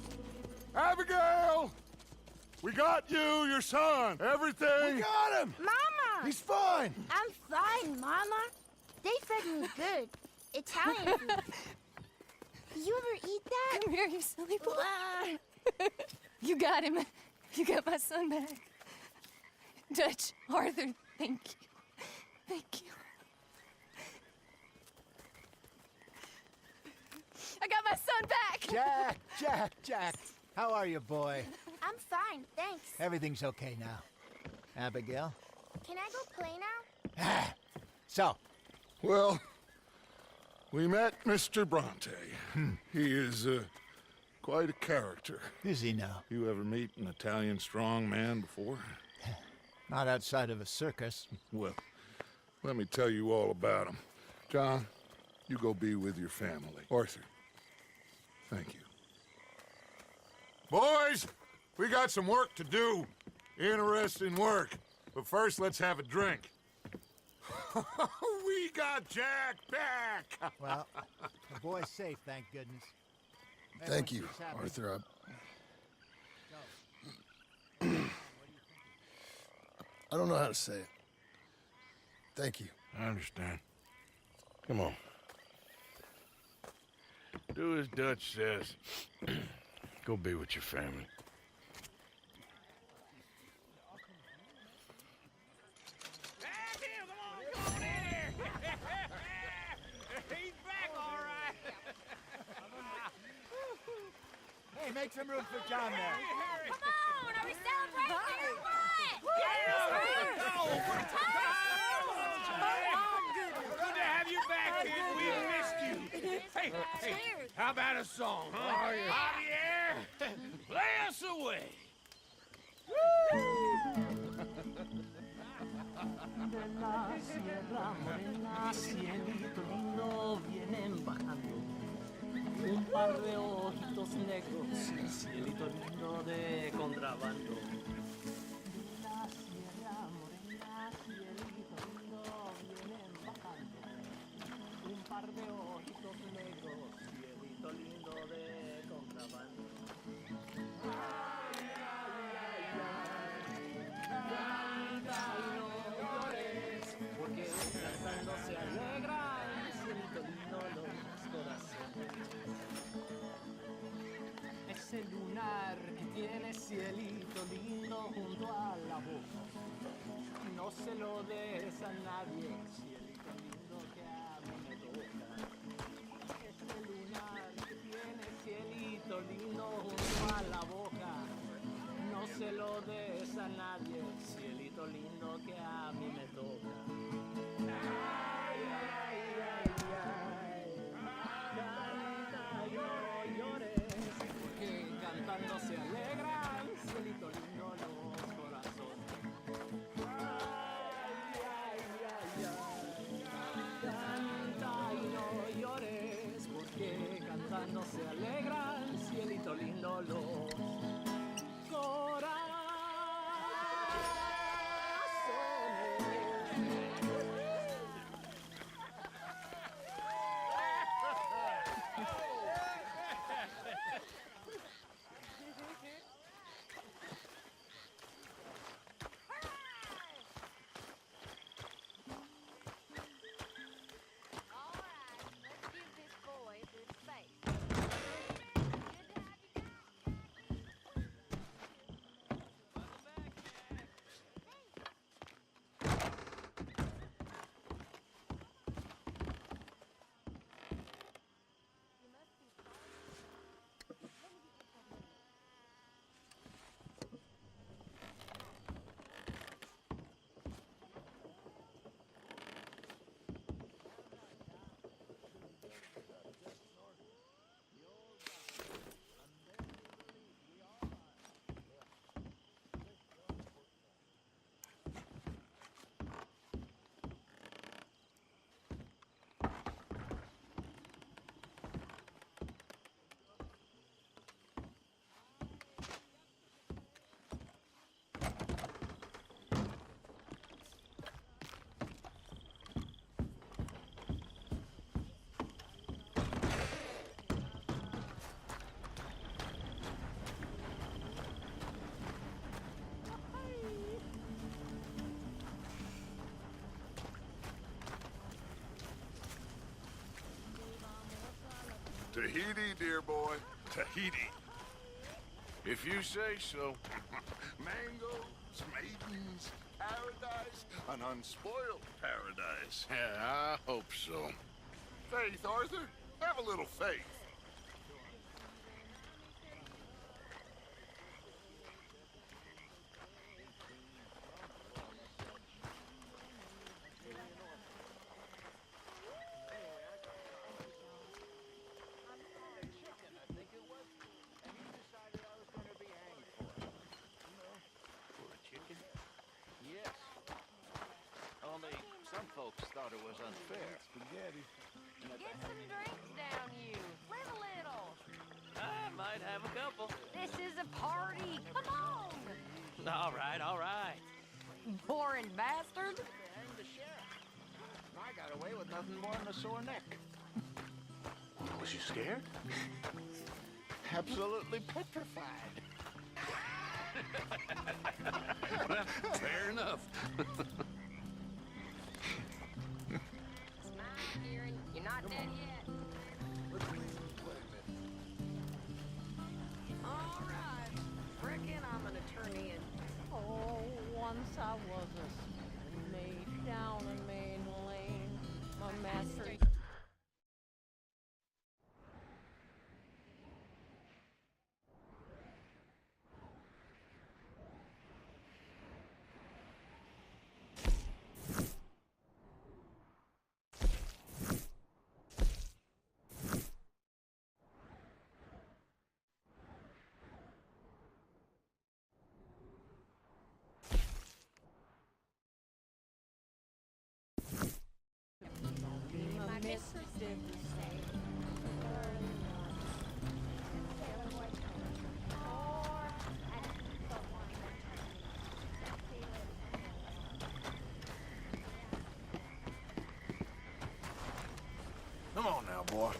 Abigail! We got you, your son, everything. We got him! Mama! He's fine! I'm fine, Mama. They fed me good. Italian food. You ever eat that? Come here, you silly boy. You got him. You got my son back. Dutch, Arthur, thank you. Thank you. I got my son back! Jack. How are you, boy? I'm fine, thanks. Everything's okay now. Abigail? Can I go play now? So? Well, we met Mr. Bronte. He is quite a character. Is he now? You ever meet an Italian strongman before? Not outside of a circus. Well, let me tell you all about him. John, you go be with your family. Arthur, thank you. Boys, we got some work to do. Interesting work. But first, let's have a drink. We got Jack back! Well, the boy's safe, thank goodness. Thank you, Arthur. I don't know how to say it. Thank you. I understand. Come on. Do as Dutch says. Go be with your family. He's back, all right. Hey, make some room for John there. Come on, are we celebrating or what? Good to have you back, kid. We missed you. Hey, how about a song, huh? Javier, play us away. De la sierra morena, cielito lindo, vienen bajando un par de ojitos negros, cielito lindo de contrabando. De la sierra morena, cielito lindo, vienen bajando un par de ojitos negros, cielito lindo de contrabando. Porque cantando se alegran, cielito lindo los corazones. Ese lunar que tiene cielito lindo junto a la boca, no se lo des a nadie, cielito lindo que a mí me toca. Ese lunar que tiene cielito lindo junto a la boca, no se lo des a nadie, cielito lindo que a mí me toca. Ay, ay, ay, ay, canta y no llores, porque cantando se alegran, cielito lindo los corazones. Ay, ay, ay, ay, canta y no llores, porque cantando se alegran, cielito lindo los corazones. Tahiti, dear boy. Tahiti. If you say so. Mangoes, maidens, An unspoiled paradise. Yeah, I hope so. Faith, Arthur. Have a little faith. Yes. Only some folks thought it was unfair. Spaghetti. Get some drinks down, you. Live a little. I might have a couple. This is a party. Come on. All right, all right. Boring bastard. The sheriff. I got away with nothing more than a sore neck. Was you scared? Absolutely petrified. Well, fair enough. Smile, Kieran. You're not dead yet. All right. Reckon I'm gonna turn in. Oh, once I was a maid down in Main Lane. My master. Come on now, boy.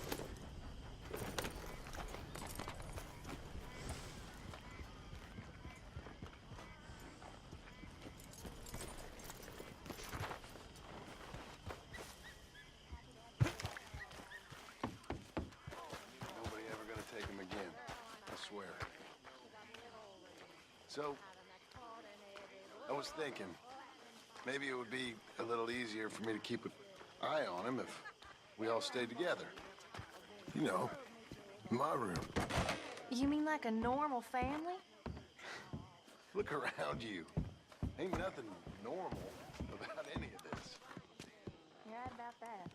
Nobody ever gonna take him again. I swear. So, I was thinking, maybe it would be a little easier for me to keep an eye on him if we all stayed together. You know, in my room. You mean like a normal family? Look around you. Ain't nothing normal about any of this. You're right about that.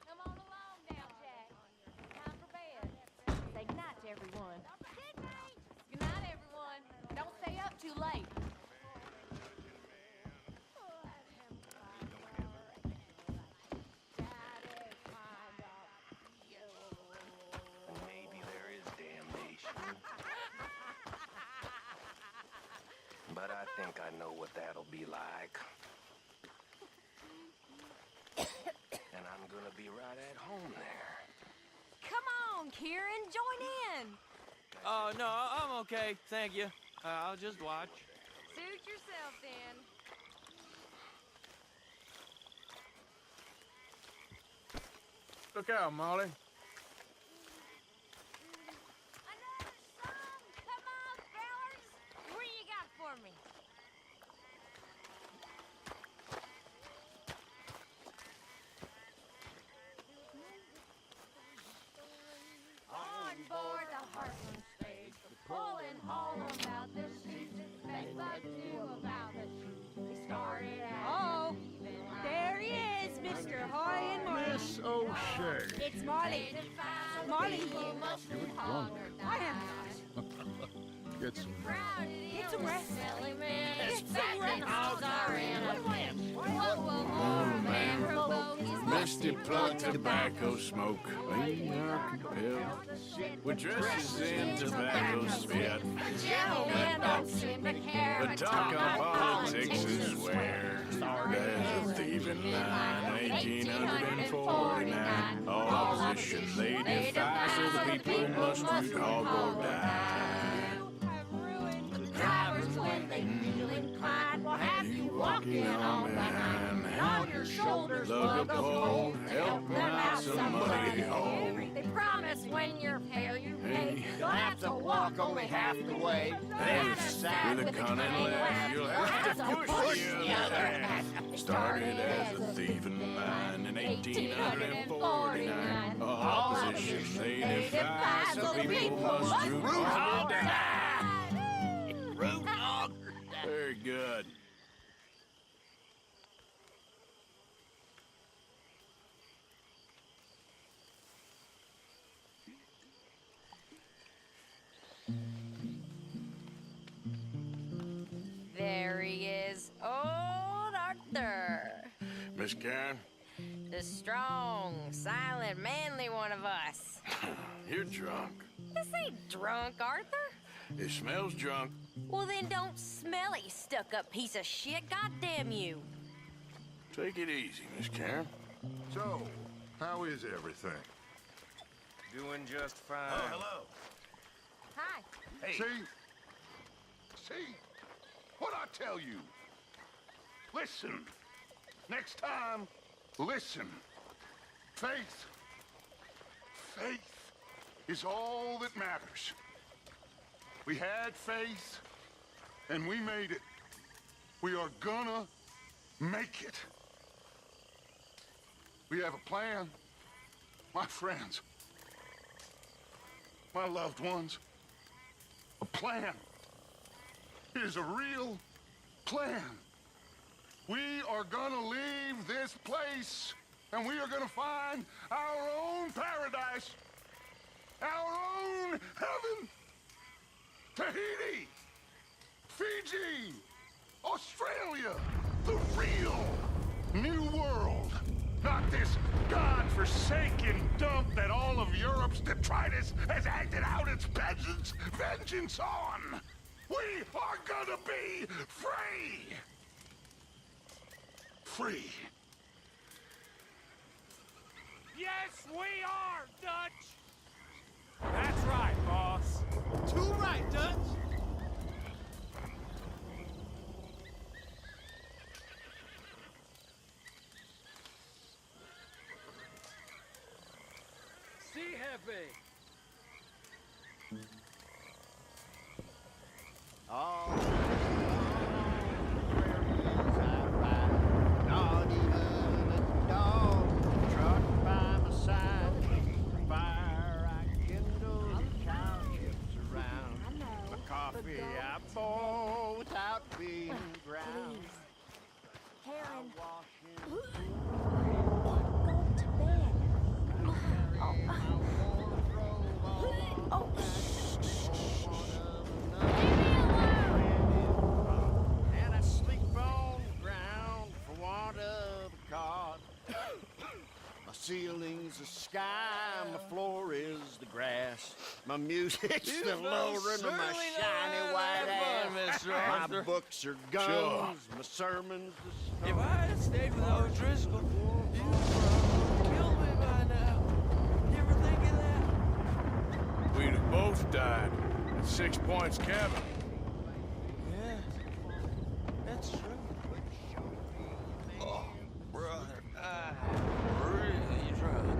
Come on along now, Jack. Time for bed. Say goodnight to everyone. Good night, everyone. Don't stay up too late. Maybe there is damnation. But I think I know what that'll be like. And I'm gonna be right at home there. Come on, Kieran. Join in. Oh, no, I'm okay. Thank you. I'll just watch. Suit yourself, then. Look out, Molly. Another song? Come on, fellas. What do you got for me? On board the Heartland stage, pulling all about the streets, best I knew about the shoot. They started out. Oh, there he is, Mr. Hoy and Marty. Miss O'Shea. It's Molly. Molly. I am not. Get some. Get some rest. Get some rest. Misty plug tobacco smoke, lean our compel, with dresses in tobacco spit. But talk on politics is where there's a thieving line, 1849. All opposition they defy, so the people must root hog or die. Drivers when they walking on behind. And on your shoulders Lug a pole, help them out some money home. They promise when you're fair you pay, you'll have to walk only half the way. With a cunning laugh, you'll have to push the other half. Started as a thieving mind in 1849. Opposition they defy, so people must root hog to die. Root hog. Very good. There he is, old Arthur. Miss Karen, The strong, silent, manly one of us. you're drunk. This ain't drunk, Arthur. It smells drunk. Well, then don't smell it, you stuck-up piece of shit. Goddamn you. Take it easy, Miss Karen. So, how is everything? Doing just fine. Oh, hello. Hi. Hey. See? What'd I tell you? Listen. Next time, listen. Faith. Faith is all that matters. We had faith, and we made it. We are gonna make it. We have a plan. My friends. My loved ones. A plan. It is a real plan. We are gonna leave this place, and we are gonna find our own paradise, our own heaven. Tahiti, Fiji, Australia, the real new world. Not this God-forsaken dump that all of Europe's detritus has acted out its vengeance on. We are gonna be free. Free. Yes, we are, Dutch! That's right, boss. Too right, Dutch. See, Hefe. All not even a dog truck by my side. Fire I kindle, the cow chips around. The coffee I boil without being ground. Heron. Go to bed. Oh, And I sleep on the ground for want of a cot. My ceiling's the sky, my floor is the grass. My music's the lowering of my shiny white ass. My books are guns, my sermons the snow. If I had stayed with O'Driscoll, you'd kill me by now. You ever think of that? We'd have both died at 6 Points Cabin. Yeah, that's true. Oh, brother, I'm really drunk.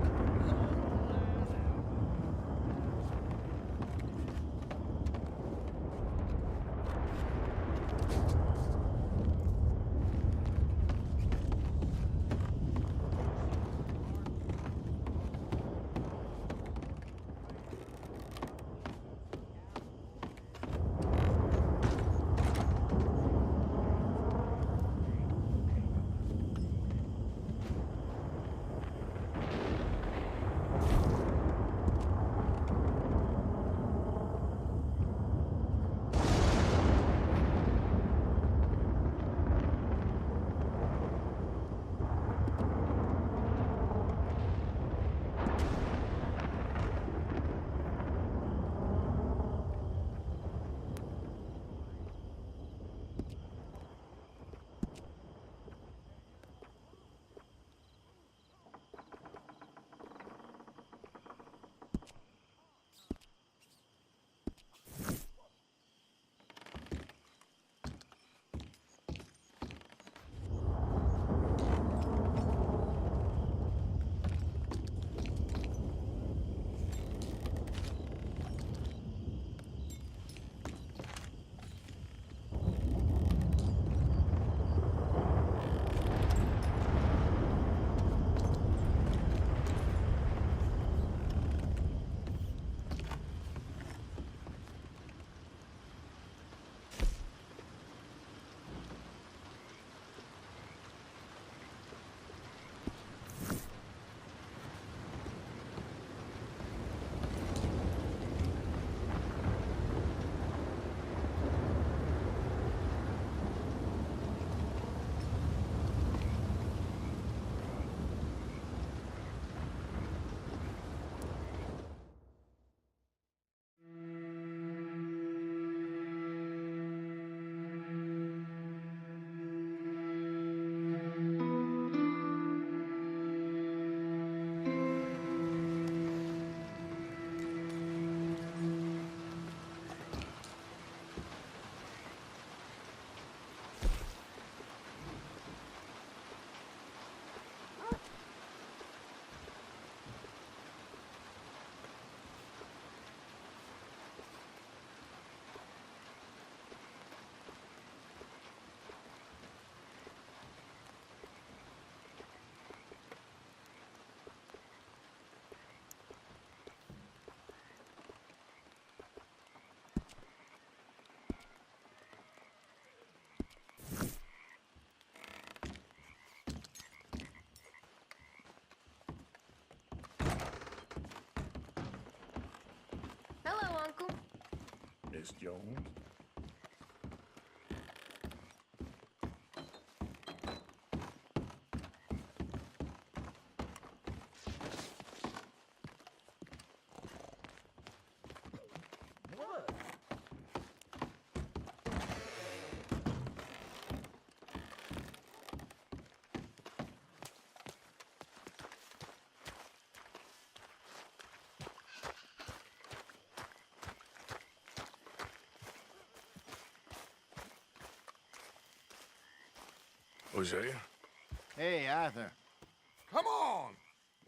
Miss Jones. Hosea? Hey, Arthur. Come on!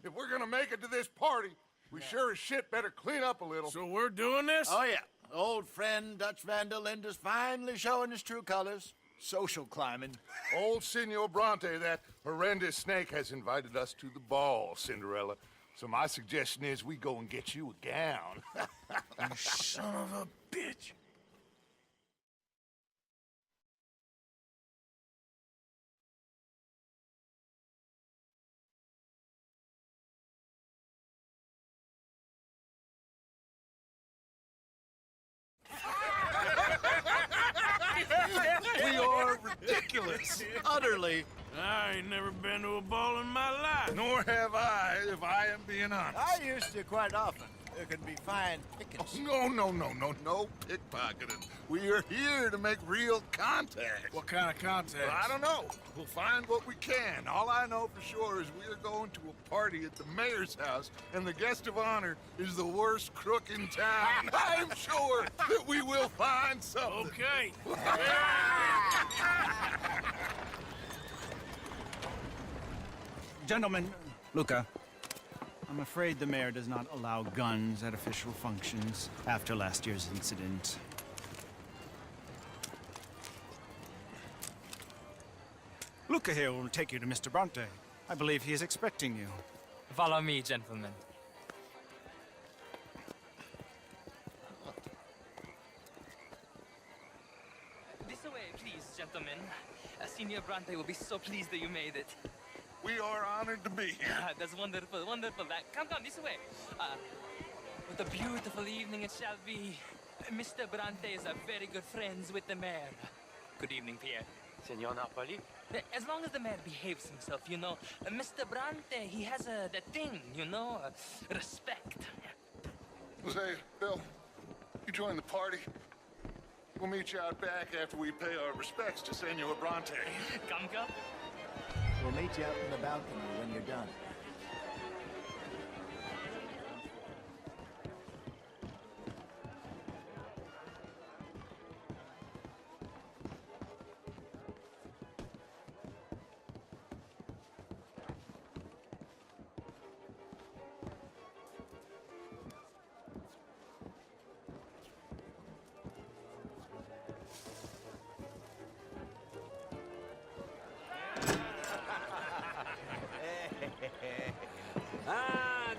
If we're gonna make it to this party, we sure as shit better clean up a little. So we're doing this? Oh, yeah. Old friend Dutch Van der Linde's finally showing his true colors. Social climbing. Old Senor Bronte, that horrendous snake, has invited us to the ball, Cinderella. So my suggestion is we go and get you a gown. You son of a bitch. We are ridiculous. Utterly. I ain't never been to a ball in my life. Nor have I, if I am being honest. I used to quite often. There can be fine pickings. No pickpocketing. We are here to make real contact. What kind of contact? Well, I don't know. We'll find what we can. All I know for sure is we are going to a party at the mayor's house, and the guest of honor is the worst crook in town. I'm sure that we will find something. Okay. Gentlemen, Luca, I'm afraid the mayor does not allow guns at official functions after last year's incident. Luca here will take you to Mr. Bronte. I believe he is expecting you. Follow me, gentlemen. This way, please, gentlemen. Senior Bronte will be so pleased that you made it. We are honored to be here. That's wonderful, wonderful. Come, this way. What a beautiful evening it shall be. Mr. Bronte is very good friends with the mayor. Good evening, Pierre. Senor Napoli? As long as the mayor behaves himself, you know. Mr. Bronte, he has that thing, you know, respect. Jose, Bill, you join the party. We'll meet you out back after we pay our respects to Senor Bronte. Come. We'll meet you out in the balcony when you're done.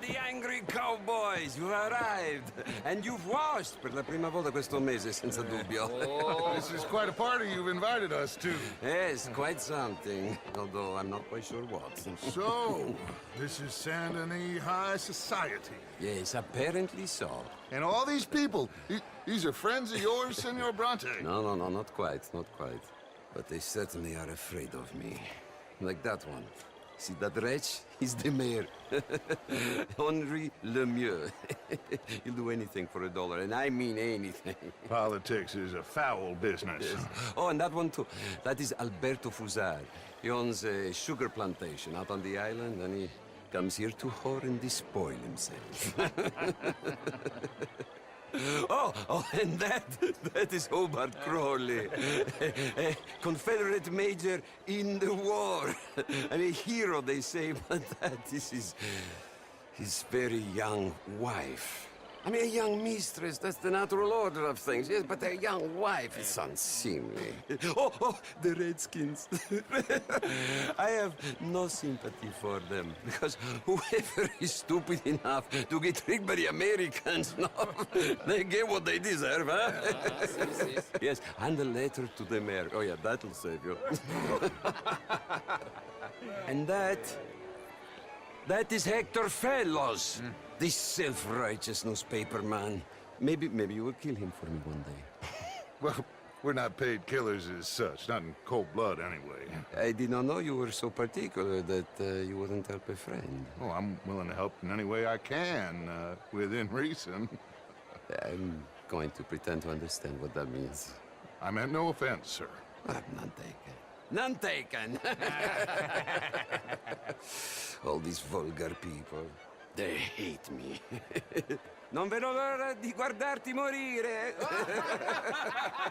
The angry cowboys, you've arrived. And you've washed per la prima volta questo mese, senza dubbio. Oh, this is quite a party you've invited us to. Yes, quite something. Although I'm not quite sure what. So, this is Saint Denis High Society. Yes, apparently so. And all these people, these are friends of yours, Senor Bronte? No, not quite, not quite. But they certainly are afraid of me. Like that one. See that wretch? He's the mayor. Henri Lemieux. He'll do anything for $1, and I mean anything. Politics is a foul business. Yes. Oh, and that one too. That is Alberto Fusar. He owns a sugar plantation out on the island, and he comes here to whore and despoil himself. Oh, and that is Hobart Crawley, a Confederate major in the war, and a hero, they say, but that is his very young wife. I mean, a young mistress, that's the natural order of things, yes, but a young wife is unseemly. Oh, the Redskins. I have no sympathy for them, because whoever is stupid enough to get tricked by the Americans, no, they get what they deserve, huh? Yes, and a letter to the mayor. Oh, yeah, that'll save you. And that is Hector Fellows. This self-righteous newspaper man. Maybe you will kill him for me one day. Well, we're not paid killers as such, not in cold blood anyway. I did not know you were so particular that you wouldn't help a friend. Oh, I'm willing to help in any way I can, within reason. I'm going to pretend to understand what that means. I meant no offense, sir. None taken. None taken! All these vulgar people, they hate me. Non vedo l'ora di guardarti morire!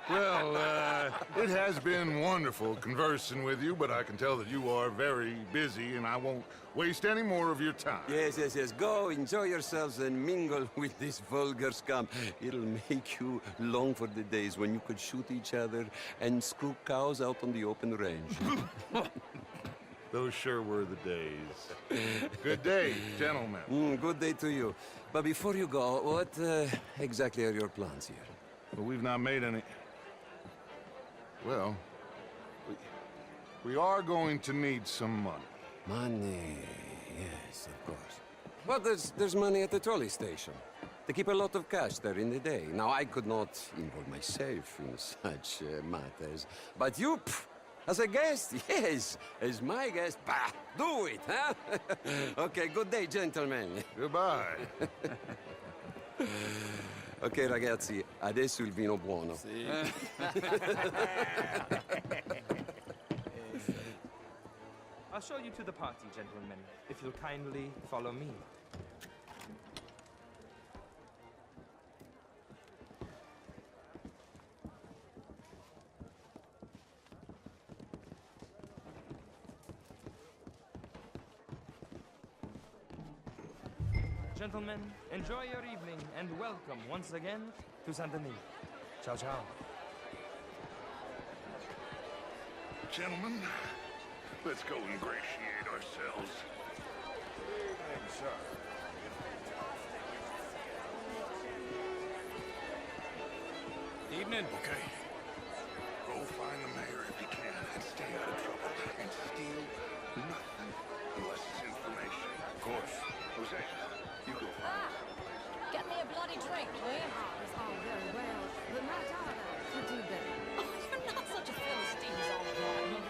Well, it has been wonderful conversing with you, but I can tell that you are very busy, and I won't waste any more of your time. Yes. Go, enjoy yourselves, and mingle with this vulgar scum. It'll make you long for the days when you could shoot each other and screw cows out on the open range. Those sure were the days. Good day, gentlemen. Good day to you. But before you go, what exactly are your plans here? Well, we've not made any... Well, we are going to need some money. Money, yes, of course. Well, there's money at the trolley station. They keep a lot of cash there in the day. Now, I could not involve myself in such matters. But you, as a guest, yes, as my guest, bah, do it, huh? Okay, good day, gentlemen. Goodbye. Ok, ragazzi, adesso il vino buono. Sì. I'll show you to the party, gentlemen, if you'll kindly follow me. Gentlemen, enjoy your evening and welcome once again to Saint Denis. Ciao, ciao. Gentlemen, let's go ingratiate ourselves. Evening, sir. Evening. Okay. Go find the mayor if you can and stay out of trouble. And steal nothing unless it's information. Of course. Jose, you go find Get me a bloody drink, will you? It's all very well, but my daughter could do better. Oh, you're not such a Philistine, all right,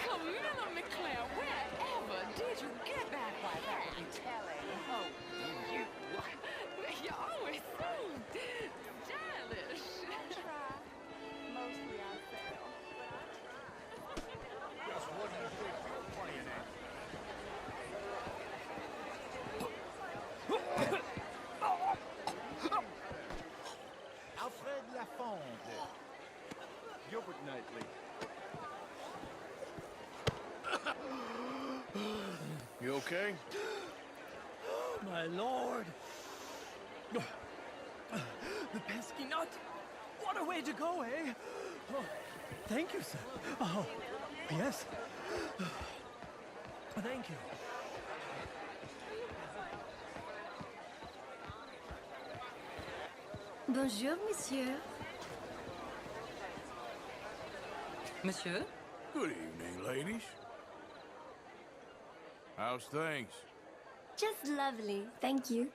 Come on, McClare, wherever did you get back like that? I'm telling. Oh, you. You're always so stylish. I try. Mostly I fail, but I try. Just wouldn't have been playing at. Alfred Lafonte. Gilbert Knightley. You okay? Oh, my lord. The pesky nut. What a way to go, eh? Oh, thank you, sir. Oh, yes. Thank you. Bonjour, monsieur. Monsieur? Good evening, ladies. How's things? Just lovely, thank you.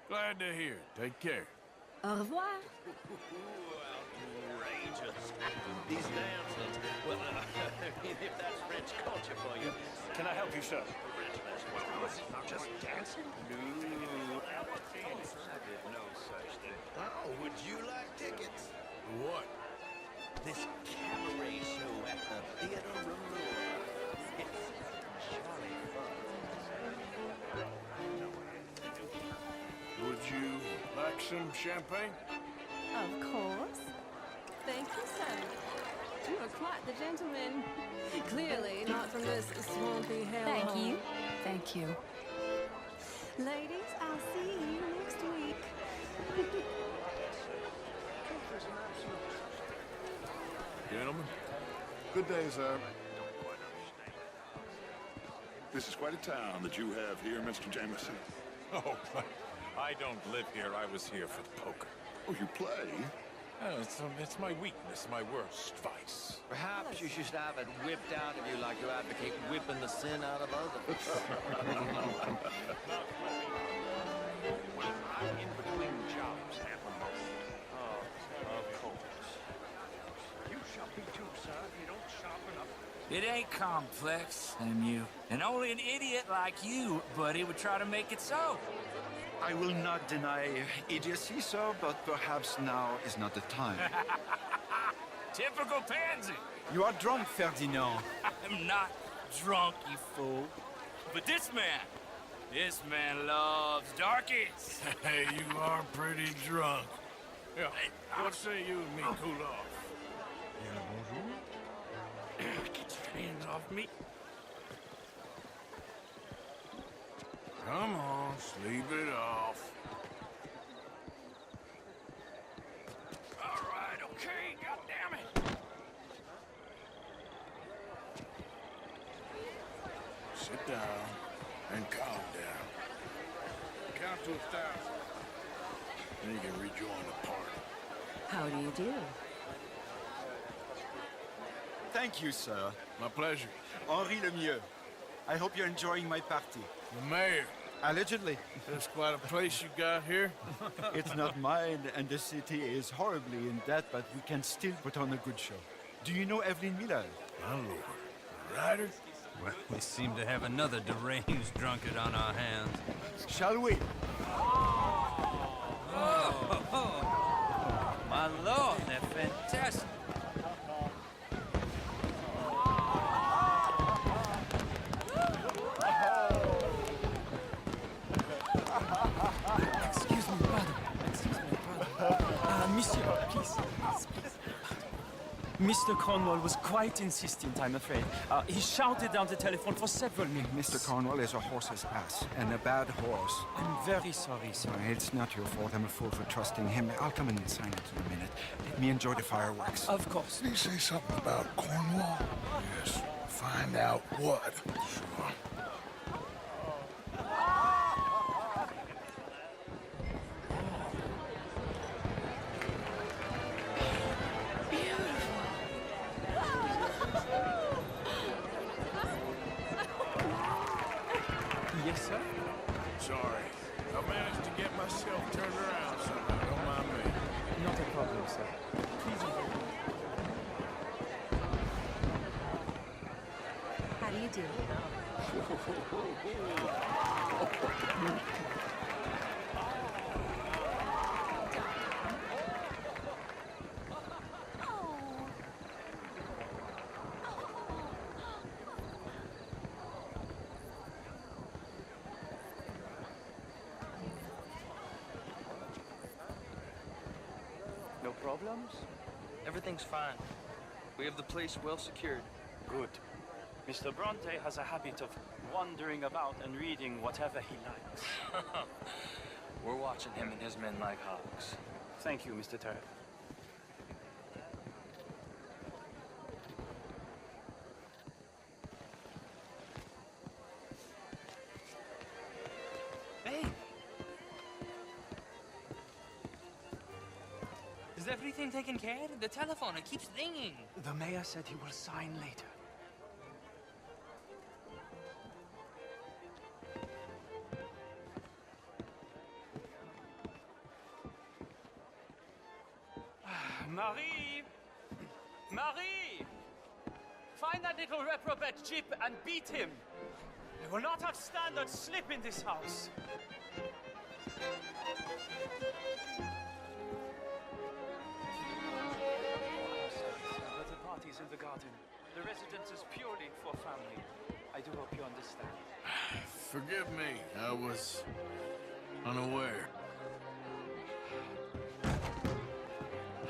Glad to hear. Take care. Au revoir. Outrageous. These dancers. Well, if that's French culture for you. Can I help you, sir? Not just dancing? No. I did no such thing. Oh, would you like tickets? What? This cabaret show at the Theater Room. It's jolly fun. Would you like some champagne? Of course. Thank you, sir. You are quite the gentleman. Clearly not from this swampy hell. Thank you. Thank you. Ladies, I'll see you next week. Gentlemen? Good day, sir. This is quite a town that you have here, Mr. Jameson. Oh, I don't live here. I was here for the poker. Oh, you play? Oh, it's my weakness, my worst vice. Perhaps you should have it whipped out of you like you advocate whipping the sin out of others. I'm in between jobs, Hammer. It ain't complex, MU. And only an idiot like you, buddy, would try to make it so. I will not deny idiocy, sir, but perhaps now is not the time. Typical pansy. You are drunk, Ferdinand. I'm not drunk, you fool. But this man loves darkies. Hey, you are pretty drunk. Yeah, what say you and me cool off? Get your hands off me. Come on, sleep it off. All right, okay, goddammit. Sit down and calm down. Count to 1,000. Then you can rejoin the party. How do you do? Thank you, sir. My pleasure. Henri Lemieux. I hope you're enjoying my party. The mayor. Allegedly. That's quite a place you got here. It's not mine, and the city is horribly in debt, but we can still put on a good show. Do you know Evelyn Miller? My lord. Ryder? Well, we seem to have another deranged drunkard on our hands. Shall we? Oh, my lord, they're fantastic. Excuse me, brother. Excuse me, brother. Monsieur, please. Mr. Cornwall was quite insistent, I'm afraid. He shouted down the telephone for several minutes. Mr. Cornwall is a horse's ass, and a bad horse. I'm very sorry, sir. It's not your fault. I'm a fool for trusting him. I'll come in and sign it in a minute. Let me enjoy the fireworks. Of course. Did he say something about Cornwall? Yes. Find out what. Sure. Yes, sir? Sorry. I managed to get myself turned around somehow. Don't mind me. Not a problem, sir. Please. How do you do? No problems? Everything's fine. We have the place well secured. Good. Mr. Bronte has a habit of wandering about and reading whatever he likes. We're watching him and his men like hawks. Thank you, Mr. Turret. Hey! Is everything taken care of? The telephone, it keeps ringing. The mayor said he will sign later. Marie! Marie! Find that little reprobate Jip and beat him. I will not have standards slip in this house. But the party's in the garden. The residence is purely for family. I do hope you understand. Forgive me. I was unaware.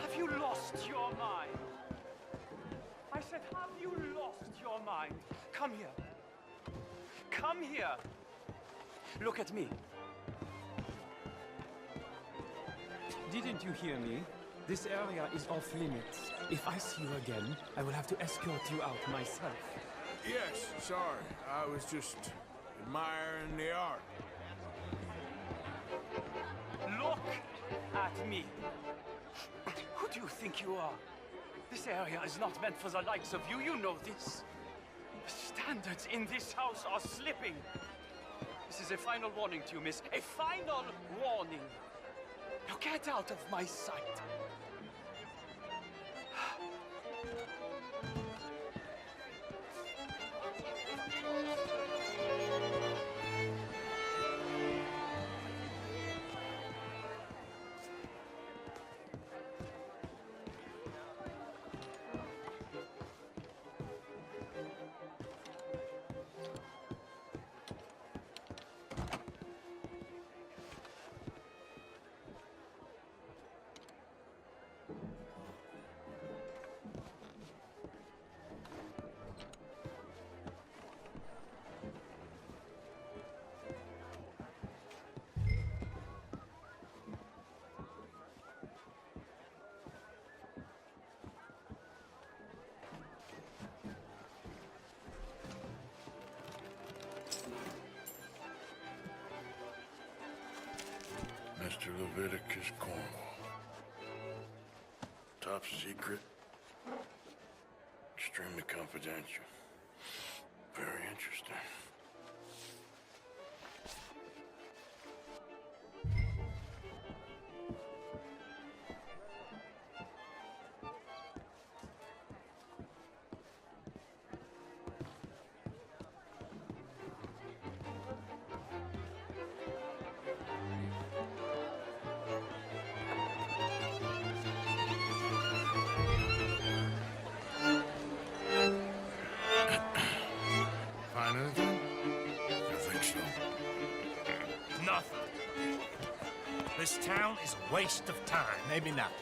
Have you lost your mind? I said, have you lost your mind? Come here. Come here. Look at me. Didn't you hear me? This area is off limits. If I see you again, I will have to escort you out myself. Yes, sorry. I was just admiring the art. Look at me. Who do you think you are? This area is not meant for the likes of you. You know this. The standards in this house are slipping. This is a final warning to you, miss. A final warning. Now get out of my sight. Mr. Leviticus Cornwall. Top secret. Extremely confidential. Very interesting. Find anything? I think so. Nothing. This town is a waste of time. Maybe not.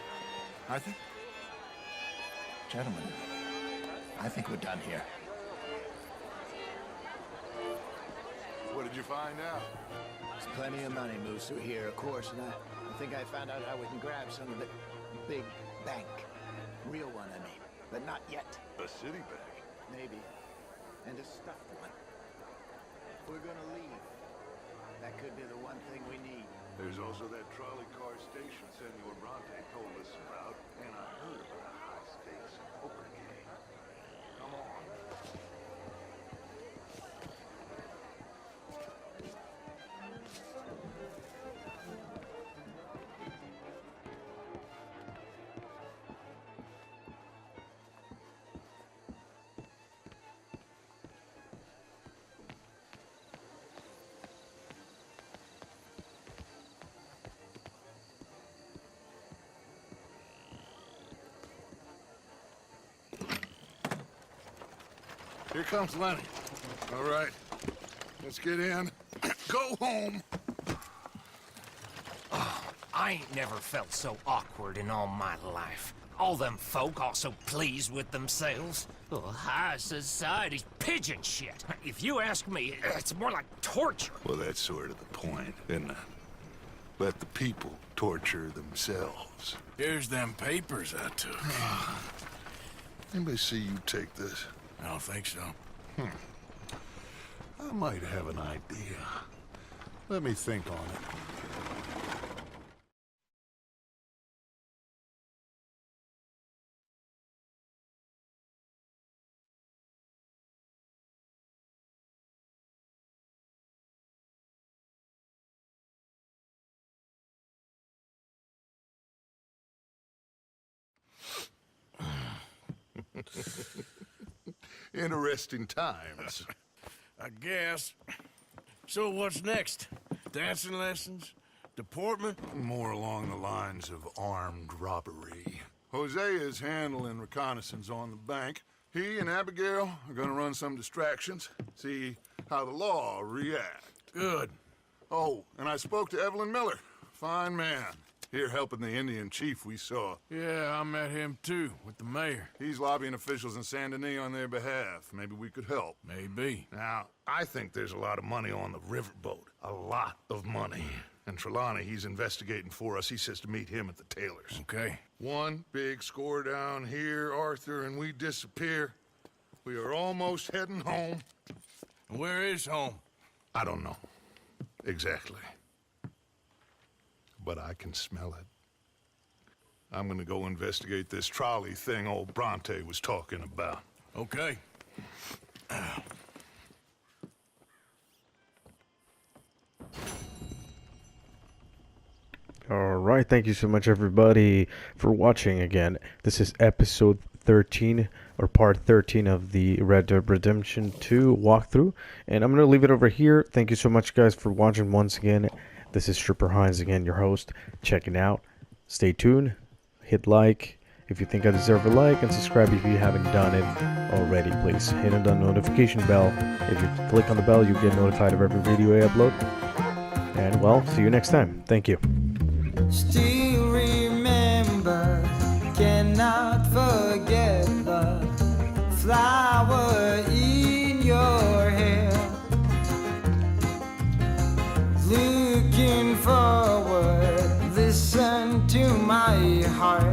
Arthur? Gentlemen, I think we're done here. What did you find out? There's plenty of money moves through here, of course, and I think I found out how we can grab some of it. Big bank. Real one, I mean. But not yet. A city bank? Maybe. And a stuffed one. If we're gonna leave, that could be the one thing we need. There's also that trolley car station Senor Bronte told us about, and I heard about a high-stakes poker game. Come on. Here comes Lenny. All right, let's get in. Go home. I ain't never felt so awkward in all my life. All them folk all so pleased with themselves. Oh, high society's pigeon shit. If you ask me, it's more like torture. Well, that's sort of the point, isn't it? Let the people torture themselves. Here's them papers I took. Anybody see you take this? I don't think so. I might have an idea. Let me think on it. Interesting times. I guess. So what's next? Dancing lessons? Deportment? More along the lines of armed robbery. Hosea is handling reconnaissance on the bank. He and Abigail are gonna run some distractions, see how the law react. Good. Oh, and I spoke to Evelyn Miller. Fine man. Here helping the Indian chief we saw. Yeah, I met him too, with the mayor. He's lobbying officials in Saint Denis on their behalf. Maybe we could help. Maybe. Now, I think there's a lot of money on the riverboat. A lot of money. And Trelawney, he's investigating for us. He says to meet him at the Taylor's. Okay. One big score down here, Arthur, and we disappear. We are almost heading home. Where is home? I don't know. Exactly. But I can smell it. I'm gonna go investigate this trolley thing old Bronte was talking about. Okay. Alright, thank you so much everybody for watching again. This is episode 13, or part 13 of the Red Dead Redemption 2 walkthrough. And I'm going to leave it over here. Thank you so much guys for watching once again. This is Stripper Hines again, your host, checking out. Stay tuned, hit like if you think I deserve a like, and subscribe if you haven't done it already. Please hit the notification bell. If you click on the bell, you get notified of every video I upload. And well, see you next time. Thank you. Still remember high